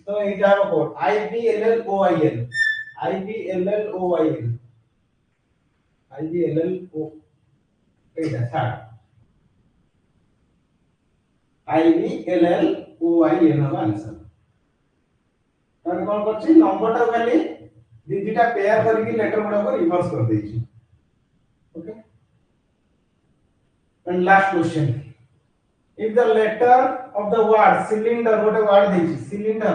ତ ଏଇଟା ହବ କୋड IBLLOIN IBLLOIN IBLLO ଏଇଟା ଥାର୍ଡ IBLLOIN ହବ आंसर ताने कोन करछि नंबर टा खाली दी दिटा पेयर करके लेटर गुडा को रिवर्स कर देछि okay and last question if the letter of the word cylinder what a word देछि cylinder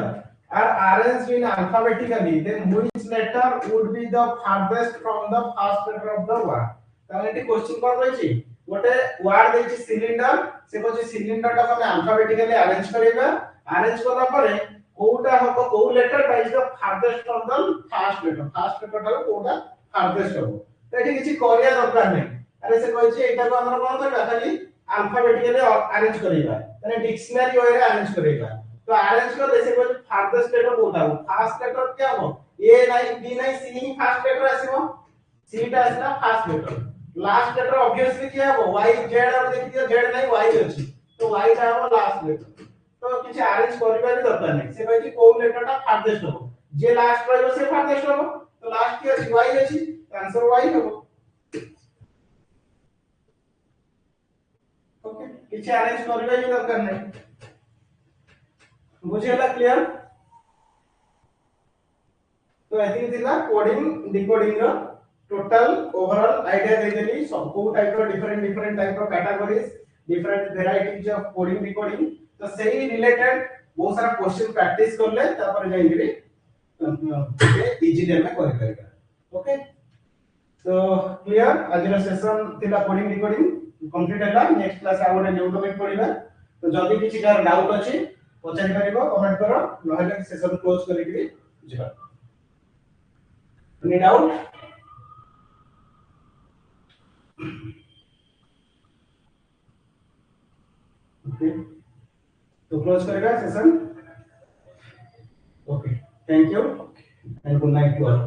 are arranged in alphabetically then which letter would be the farthest from the first letter of the word ताने eighty question कोन रहछि गोटे word देछि cylinder से कहछि cylinder टा हम alphabetically arrange करेबा arrange करला परे कोटा हबो को letter is the farthest from the first letter टा कोटा फारदेस्ट हबो तो एठी किछि करिया दरकार नै अरे से कहै छै एटा को हमरा कोन करबा खाली अल्फाबेटिकली अरेंज करिबा माने डिक्शनरी वे रे अरेंज करिबा तो अरेंज कर से कहै फारदेस्ट लेटर कोटा हो फर्स्ट लेटर क्या हो ए नहीं बी नहीं सी ही फर्स्ट लेटर आसीबो सी टा आसला first letter last letter obviously क्या हो y z और देखियो z नहीं y अछि तो y टा हो लास्ट लेटर तो किछ अरेंज करबा भी दरकार नै से कहै छी को लेटर टा फारदेस्ट हो जे लास्ट रहबो से फारदेस्ट हो तो लास्ट के अछि y अछि आंसर y हो ओके किछ अरेंज करबा भी दरकार नै बुझेला क्लियर तो एथि दिला कोडिंग डिकोडिंग रो टोटल ओवरऑल आईडिया दे देली सब को टाइप रो डिफरेंट टाइप रो categories different varieties of coding decoding तो सही रिलेटेड बहुत सारा क्वेश्चन प्रैक्टिस करले तापर जाईगिरी इजी वे में कर करेगा ओके तो क्लियर आज रो सेशन थिला कोडिंग डिकोडिंग कंप्लीट हैला नेक्स्ट क्लास आ गोटे न्यू टॉपिक पढिबा तो जदी किछि कार डाउट अछि पचारि परिबो कमेंट करो नहले सेशन क्लोज करिकरी जिबा एनी डाउट ओके तो क्लोज करेगा session okay thank you and good night to all